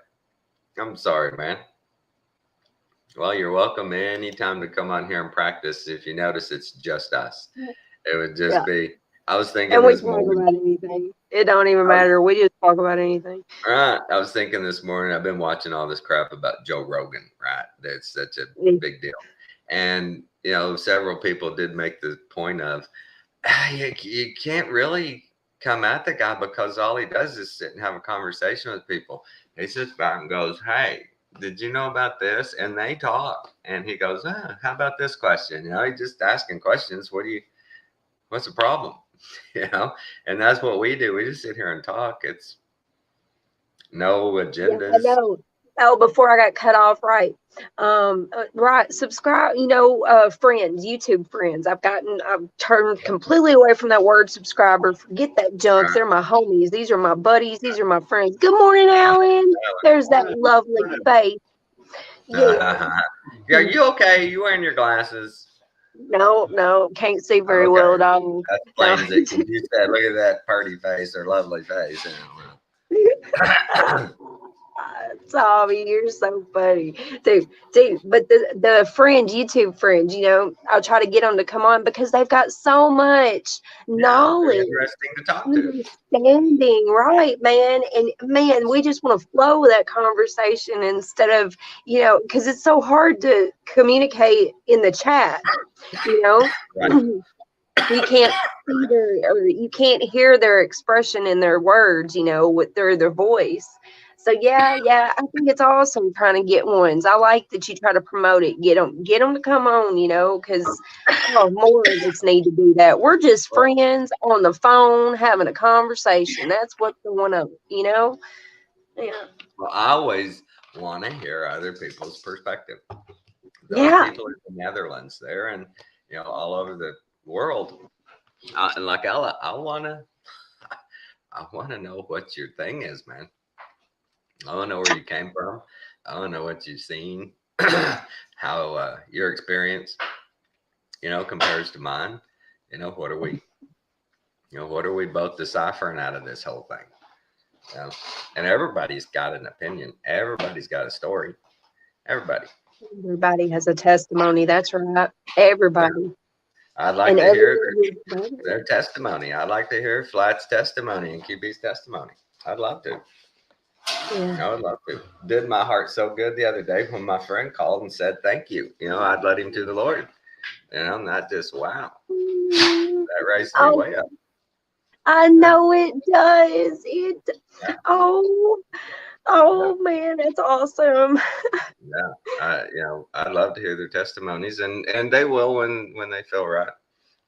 [SPEAKER 1] I'm sorry, man. Well, you're welcome anytime to come on here and practice. If you notice, it's just us. It would just be. I was thinking
[SPEAKER 4] And we
[SPEAKER 1] this
[SPEAKER 4] talk
[SPEAKER 1] morning.
[SPEAKER 4] about anything. It don't even matter. We just talk about anything.
[SPEAKER 1] Right. I was thinking this morning. I've been watching all this crap about Joe Rogan. Right. That's such a big deal. And you know, several people did make the point of you can't really come at the guy because all he does is sit and have a conversation with people. He sits back and goes, "Hey, did you know about this?" And they talk, and he goes, "How about this question?" You know, he's just asking questions. What's the problem? You know, and that's what we do. We just sit here and talk. It's no agendas.
[SPEAKER 4] Yeah, I know. Oh, before I got cut off, right. Right. Subscribe, you know, friends, YouTube friends. I've turned completely away from that word subscriber. Forget that junk.
[SPEAKER 1] Right.
[SPEAKER 4] They're my homies. These are my buddies. These are my friends. Good morning, Alan. There's that lovely face. Yeah.
[SPEAKER 1] Are you okay? You wearing your glasses?
[SPEAKER 4] No, can't see very
[SPEAKER 1] Okay.
[SPEAKER 4] well at all.
[SPEAKER 1] That explains it. You said, "Look at that pretty face or lovely face."
[SPEAKER 4] Tommy, you're so funny, dude. But the friends, YouTube friends, you know, I'll try to get them to come on because they've got so much knowledge,
[SPEAKER 1] Interesting to talk to.
[SPEAKER 4] understanding, right, man? And man, we just want to flow with that conversation instead of, you know, because it's so hard to communicate in the chat, you know.
[SPEAKER 1] Right.
[SPEAKER 4] You can't see or you can't hear their expression in their words, you know, with their voice. So yeah, I think it's awesome trying to get ones. I like that you try to promote it, get them to come on, you know, because more of us need to do that. We're just friends on the phone having a conversation. That's what's going on, you know. Yeah.
[SPEAKER 1] Well, I always want to hear other people's perspective. Those
[SPEAKER 4] Yeah.
[SPEAKER 1] people in the Netherlands there, and all over the world. And like I wanna know what your thing is, man. I wanna know where you came from. I wanna know what you've seen, how your experience, compares to mine. What are we both deciphering out of this whole thing? And everybody's got an opinion. Everybody's got a story.
[SPEAKER 4] Everybody has a testimony. That's right. Everybody.
[SPEAKER 1] I'd like
[SPEAKER 4] And
[SPEAKER 1] to hear
[SPEAKER 4] everybody.
[SPEAKER 1] their testimony. I'd like to hear Flat's testimony and QB's testimony. I'd love to.
[SPEAKER 4] Yeah.
[SPEAKER 1] I would love to. Did my heart so good the other day when my friend called and said thank you. I'd led him to the Lord. Not just wow. That raised me way up.
[SPEAKER 4] I know it does.
[SPEAKER 1] Yeah.
[SPEAKER 4] Oh man, that's awesome.
[SPEAKER 1] Yeah. I'd love to hear their testimonies, and they will when they feel right.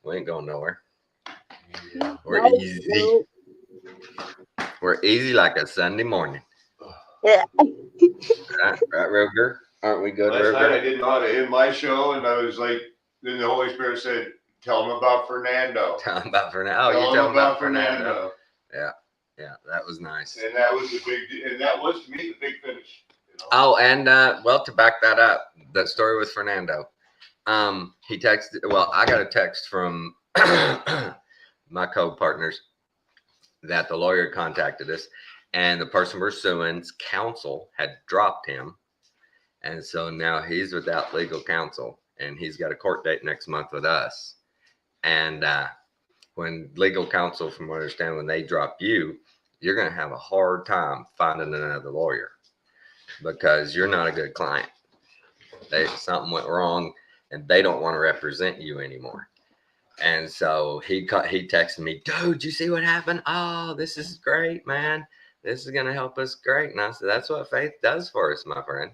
[SPEAKER 1] We ain't going nowhere. We're easy.
[SPEAKER 4] No.
[SPEAKER 1] We're easy like a Sunday morning.
[SPEAKER 4] Yeah.
[SPEAKER 1] Right, Ruger? Aren't we good,
[SPEAKER 8] Last night I
[SPEAKER 1] Ruger?
[SPEAKER 8] didn't know how to end my show, and I was like, then the Holy Spirit said, "Tell them about Fernando."
[SPEAKER 1] Tell them about Fernando. Oh,
[SPEAKER 8] Tell
[SPEAKER 1] you're
[SPEAKER 8] them
[SPEAKER 1] telling about Fernando.
[SPEAKER 8] Fernando.
[SPEAKER 1] Yeah, that was nice.
[SPEAKER 8] And that was that was to me the big finish.
[SPEAKER 1] Oh, and to back that up, that story with Fernando, he texted. Well, I got a text from my co-partners that the lawyer contacted us, and the person we're suing's counsel had dropped him, and so now he's without legal counsel, and he's got a court date next month with us. And when legal counsel, from what I understand, when they drop you, you're going to have a hard time finding another lawyer because you're not a good client. Something went wrong, and they don't want to represent you anymore. And so he texted me, "Dude, you see what happened? Oh, this is great, man. This is going to help us great." And I said, "That's what faith does for us, my friend.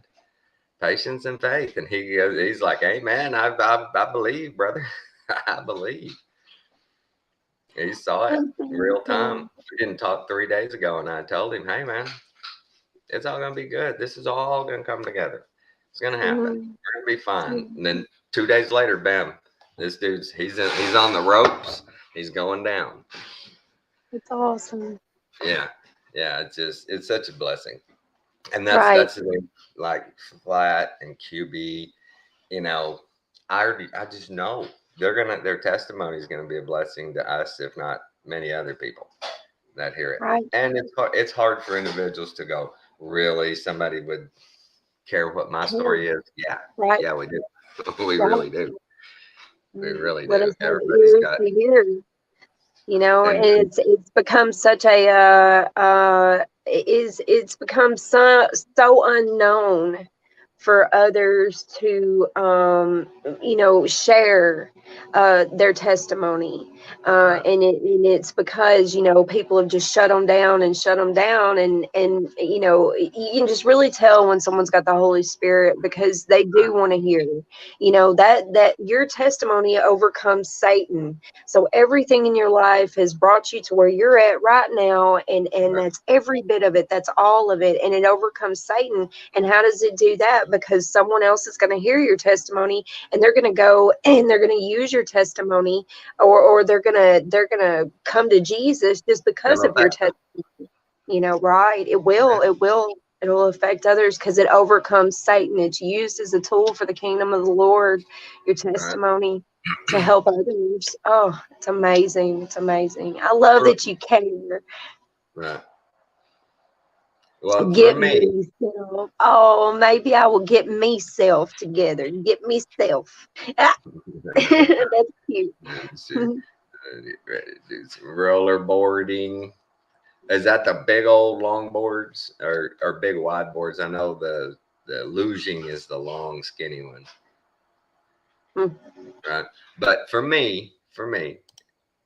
[SPEAKER 1] Patience and faith." And he's like, "Hey, man, I believe, brother. I believe." He saw it in real time. We didn't talk 3 days ago, and I told him, "Hey, man, it's all going to be good. This is all going to come together. It's going to happen. We're going to be fine." And then 2 days later, bam, this dude's he's on the ropes. He's going down.
[SPEAKER 4] It's awesome.
[SPEAKER 1] Yeah. It's such a blessing. And
[SPEAKER 4] Right.
[SPEAKER 1] that's the thing, like Flat and QB, I just know their testimony is gonna be a blessing to us, if not many other people that hear it.
[SPEAKER 4] Right.
[SPEAKER 1] And it's hard for individuals to go, really, somebody would care what my story is. Yeah.
[SPEAKER 4] Right.
[SPEAKER 1] Yeah, we do. We
[SPEAKER 4] Right.
[SPEAKER 1] really do. We really
[SPEAKER 4] What
[SPEAKER 1] do.
[SPEAKER 4] is
[SPEAKER 1] Everybody's got
[SPEAKER 4] here?
[SPEAKER 1] and
[SPEAKER 4] It's become such a it's become so unknown for others to share their testimony, and it's because people have just shut them down, and you can just really tell when someone's got the Holy Spirit, because they do want to hear that your testimony overcomes Satan. So everything in your life has brought you to where you're at right now, and that's every bit of it. That's all of it, and it overcomes Satan. And how does it do that? Because someone else is going to hear your testimony, and they're going to go and they're going to use your testimony, or they're going to come to Jesus just because of your testimony. Right? It'll affect others because it overcomes Satan. It's used as a tool for the kingdom of the Lord, your testimony, to help others. Oh, it's amazing. It's amazing. I love that you care.
[SPEAKER 1] Right. Well,
[SPEAKER 4] Get
[SPEAKER 1] for me,
[SPEAKER 4] myself. Oh, maybe I will get myself together. Get myself. That's cute.
[SPEAKER 1] do some rollerboarding. Is that the big old long boards or big wide boards? I know the luging is the long skinny one. Right. But for me,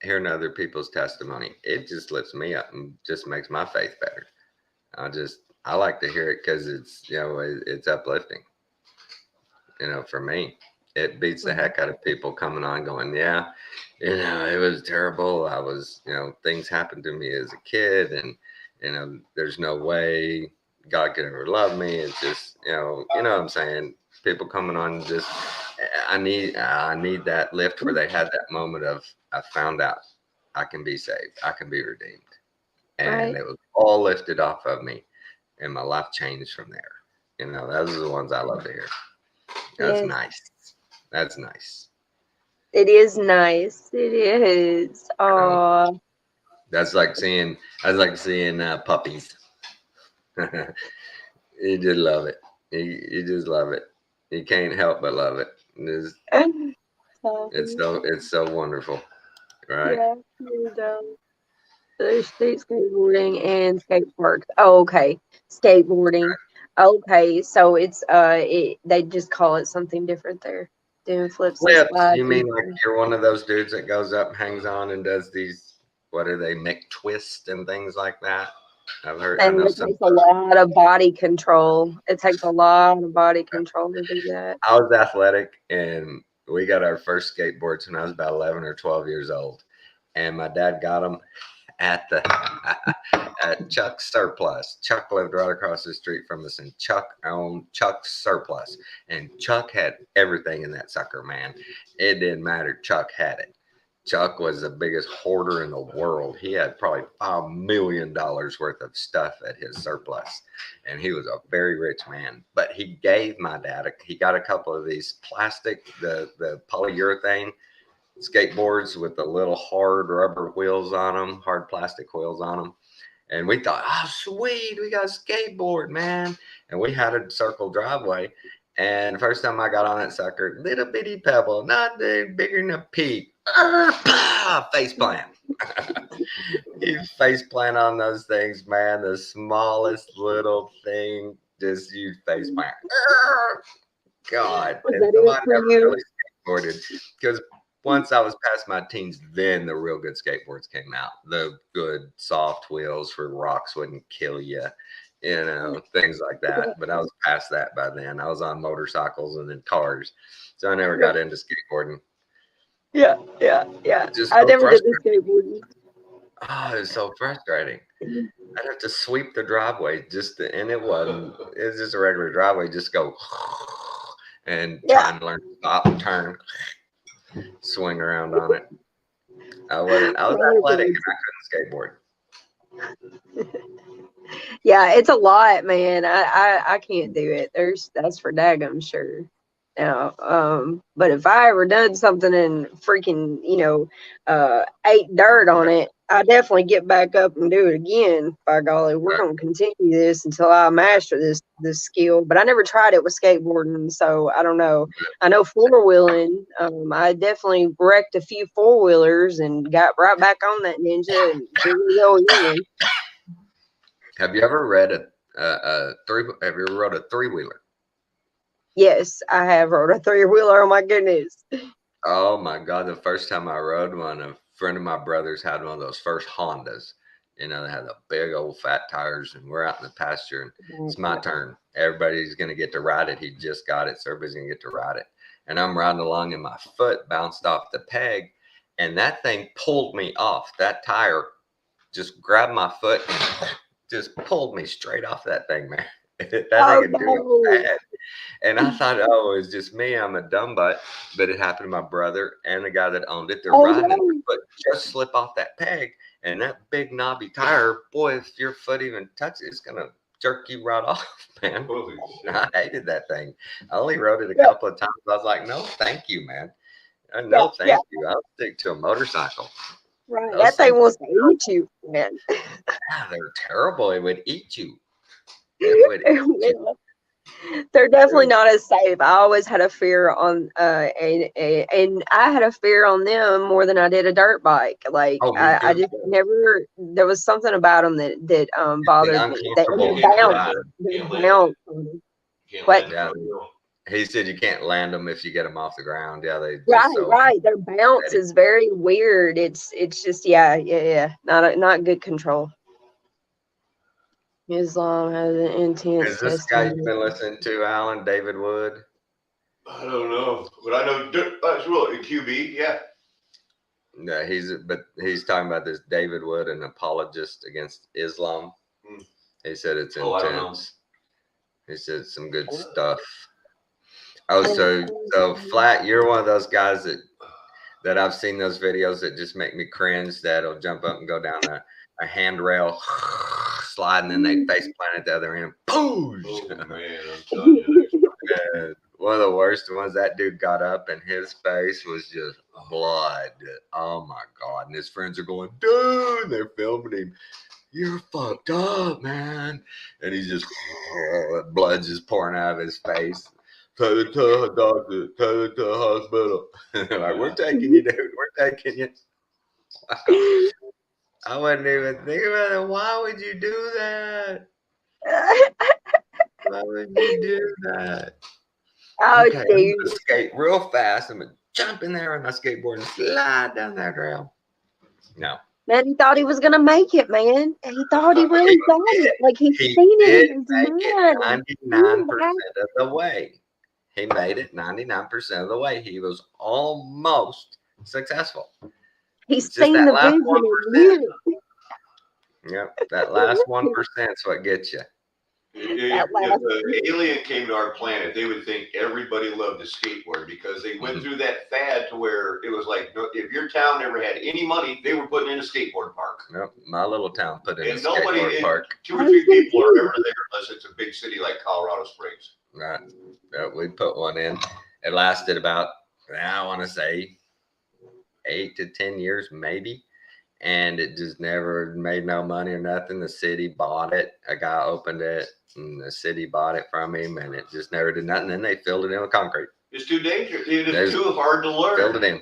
[SPEAKER 1] hearing other people's testimony, it just lifts me up and just makes my faith better. I like to hear it because it's uplifting. For me, it beats the heck out of people coming on going, yeah, it was terrible. I was, things happened to me as a kid, and there's no way God could ever love me. It's just, what I'm saying. People coming on I need that lift where they had that moment of I found out I can be saved, I can be redeemed, and
[SPEAKER 4] Right.
[SPEAKER 1] it was all lifted off of me, and my life changed from there. You know, those are the ones I love to hear. That's
[SPEAKER 4] Yes.
[SPEAKER 1] nice. That's nice.
[SPEAKER 4] It is nice. It is. Oh,
[SPEAKER 1] That's like seeing puppies. You just love it. You just love it. You can't help but love it. It's so wonderful, right?
[SPEAKER 4] yeah, here does. There's street skateboarding and skate parks. Oh, okay. Skateboarding. Okay, so it's they just call it something different there. Doing flips and
[SPEAKER 1] Flips.
[SPEAKER 4] slides.
[SPEAKER 1] You mean like you're one of those dudes that goes up, hangs on, and does these? What are they? McTwist and things like that. I've heard. I
[SPEAKER 4] And
[SPEAKER 1] know
[SPEAKER 4] it
[SPEAKER 1] some.
[SPEAKER 4] takes a lot of body control. It takes a lot of body control to do that.
[SPEAKER 1] I was athletic, and we got our first skateboards when I was about 11 or 12 years old, and my dad got them at the at Chuck's Surplus. Chuck lived right across the street from us, and Chuck owned Chuck's Surplus, and Chuck had everything in that sucker, man. It didn't matter. Chuck had it. Chuck was the biggest hoarder in the world. He had probably $5 million worth of stuff at his surplus, and he was a very rich man. But he gave my dad, he got a couple of these plastic, the polyurethane skateboards with the little hard rubber wheels on them, hard plastic wheels on them. And we thought, oh, sweet, we got a skateboard, man. And we had a circle driveway. And the first time I got on that sucker, little bitty pebble, not bigger than a pea. Face plant. You face plant on those things, man. The smallest little thing, just you face plant. God,
[SPEAKER 4] Was
[SPEAKER 1] and
[SPEAKER 4] that
[SPEAKER 1] so
[SPEAKER 4] it
[SPEAKER 1] I
[SPEAKER 4] for
[SPEAKER 1] never
[SPEAKER 4] you?
[SPEAKER 1] really skateboarded because once I was past my teens, then the real good skateboards came out. The good soft wheels where rocks wouldn't kill you, you know, things like that. But I was past that by then. I was on motorcycles and then cars, so I never got into skateboarding.
[SPEAKER 4] Yeah.
[SPEAKER 1] Just
[SPEAKER 4] I
[SPEAKER 1] so
[SPEAKER 4] never did the
[SPEAKER 1] frustrating.
[SPEAKER 4] skateboarding.
[SPEAKER 1] Oh, it was so frustrating. I'd have to sweep the driveway and it wasn't. It was just a regular driveway. Just go and
[SPEAKER 4] Yeah.
[SPEAKER 1] trying to learn to stop and turn, swing around on it. I was athletic and I couldn't skateboard.
[SPEAKER 4] Yeah, it's a lot, man. I can't do it. That's for daggum sure. Now, but if I ever done something and freaking, ate dirt on it, I definitely get back up and do it again. By golly, we're gonna continue this until I master this skill. But I never tried it with skateboarding, so I don't know. I know four wheeling. I definitely wrecked a few four wheelers and got right back on that ninja and here we go again.
[SPEAKER 1] Have you ever read Have you ever rode a three-wheeler?
[SPEAKER 4] Yes, I have rode a three-wheeler. Oh my goodness.
[SPEAKER 1] Oh my God! The first time I rode one, a friend of my brother's had one of those first Hondas. You know, they had the big old fat tires, and we're out in the pasture, and it's my turn. Everybody's gonna get to ride it. He just got it, so everybody's gonna get to ride it. And I'm riding along, and my foot bounced off the peg, and that thing pulled me off. That tire just grabbed my foot and just pulled me straight off that thing, man. That thing could do it bad. And I thought, oh, it was just me. I'm a dumb butt. But it happened to my brother and the guy that owned it. They're riding, and their foot just slip off that peg. And that big knobby tire, boy, if your foot even touches it, it's going to jerk you right off, man.
[SPEAKER 8] Holy shit.
[SPEAKER 1] I hated that thing. I only rode it a couple of times. I was like, no, thank you, man. No, thank you. I'll stick to a motorcycle.
[SPEAKER 4] Right.
[SPEAKER 1] Those
[SPEAKER 4] That thing
[SPEAKER 1] things-
[SPEAKER 4] wants to eat you, man.
[SPEAKER 1] Yeah, they're terrible. It would eat you. It would eat you.
[SPEAKER 4] They're definitely not as safe. I always had a fear on and I had a fear on them more than I did a dirt bike. Like
[SPEAKER 1] Oh, me
[SPEAKER 4] I
[SPEAKER 1] too.
[SPEAKER 4] just never there was something about them that bothered me. They
[SPEAKER 1] uncomfortable
[SPEAKER 4] bounce on me. What?
[SPEAKER 1] Yeah, he said you can't land them if you get them off the ground. Yeah, they just
[SPEAKER 4] Right. Their bounce is very weird. It's just not good control. Islam has an intense
[SPEAKER 1] Is this guy
[SPEAKER 4] testimony.
[SPEAKER 1] you've been listening to, Alan, David Wood?
[SPEAKER 8] I don't know, but I know that's real in QB. Yeah.
[SPEAKER 1] No, he's talking about this David Wood, an apologist against Islam. He said it's
[SPEAKER 8] Oh, I don't know.
[SPEAKER 1] intense. He said some good stuff. Oh, so Flat, you're one of those guys that I've seen those videos that just make me cringe. That'll jump up and go down a handrail, slide, and then they face plant at the other end. Boom!
[SPEAKER 8] Oh man, I'm telling you.
[SPEAKER 1] Man, one of the worst ones. That dude got up and his face was just blood. Oh my god! And his friends are going, dude. They're filming him. You're fucked up, man. And he's just blood just pouring out of his face. Take it to the doctor. Take it to the hospital. They're like, we're taking you, dude. We're taking you. I wouldn't even think about it. Why would you do that? Why would you do that?
[SPEAKER 4] Oh,
[SPEAKER 1] Okay, I'm
[SPEAKER 4] dude.
[SPEAKER 1] gonna skate real fast. I'm gonna jump in there on my skateboard and slide down that rail. No.
[SPEAKER 4] Man, he thought he was gonna make it, man. He thought he really got it. Like he's
[SPEAKER 1] He
[SPEAKER 4] seen it
[SPEAKER 1] did
[SPEAKER 4] in his
[SPEAKER 1] make
[SPEAKER 4] mind.
[SPEAKER 1] it 99% of the way. He made it 99% of the way. He was almost successful.
[SPEAKER 4] He's
[SPEAKER 1] Just
[SPEAKER 4] seen
[SPEAKER 1] that
[SPEAKER 4] the
[SPEAKER 1] last
[SPEAKER 4] vision
[SPEAKER 1] 1%.
[SPEAKER 4] and knew it.
[SPEAKER 1] Yep, that last 1% is what gets you.
[SPEAKER 8] If an alien came to our planet, they would think everybody loved to skateboard because they went through that fad to where it was like, if your town never had any money, they were putting in a skateboard park.
[SPEAKER 1] Yep, my little town put in a
[SPEAKER 8] And nobody,
[SPEAKER 1] skateboard park.
[SPEAKER 8] 2 or 3 people are ever there unless it's a big city like Colorado Springs.
[SPEAKER 1] Right. Yep, we put one in. It lasted about, I want to say, 8 to 10 years, maybe. And it just never made no money or nothing. The city bought it. A guy opened it, and the city bought it from him, and it just never did nothing. Then they filled it in with concrete.
[SPEAKER 8] It's too dangerous. It's too hard to learn.
[SPEAKER 1] Filled it in.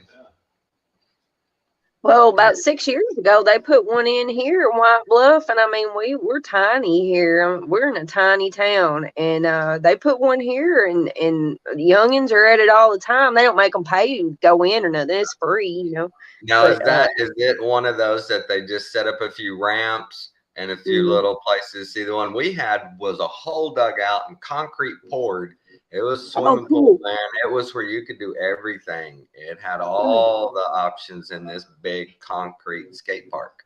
[SPEAKER 4] Well, about 6 years ago, they put one in here in White Bluff, and I mean, we're tiny here. We're in a tiny town, and they put one here, and youngins are at it all the time. They don't make them pay to go in or nothing. It's free, you know.
[SPEAKER 1] Now,
[SPEAKER 4] But,
[SPEAKER 1] is it one of those that they just set up a few ramps and a few little places? See, the one we had was a hole dug out and concrete poured. It was swimming pool, man. It was where you could do everything. It had all the options in this big concrete skate park.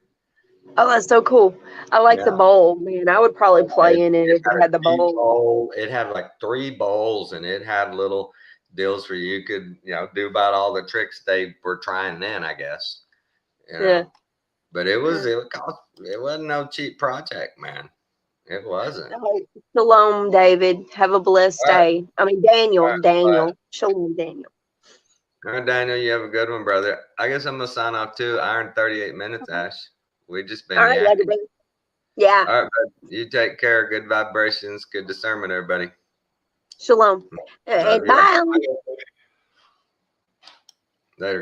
[SPEAKER 4] Oh, that's so cool. I like the bowl, man. I would probably play in it if it had the bowl.
[SPEAKER 1] It had like 3 bowls, and it had little deals where you could, do about all the tricks they were trying then, I guess.
[SPEAKER 4] Yeah.
[SPEAKER 1] But it wasn't no cheap project, man. It wasn't.
[SPEAKER 4] Shalom, David. Have a blessed day. I mean, Daniel. Shalom, Daniel.
[SPEAKER 1] All right, Daniel, you have a good one, brother. I guess I'm going to sign off too. Hour and 38 minutes, Ash. We've just been
[SPEAKER 4] All right,
[SPEAKER 1] yakking.
[SPEAKER 4] brother. Yeah.
[SPEAKER 1] All right, bud. You take care. Good vibrations. Good discernment, everybody.
[SPEAKER 4] Shalom. And bye.
[SPEAKER 1] Later, guys.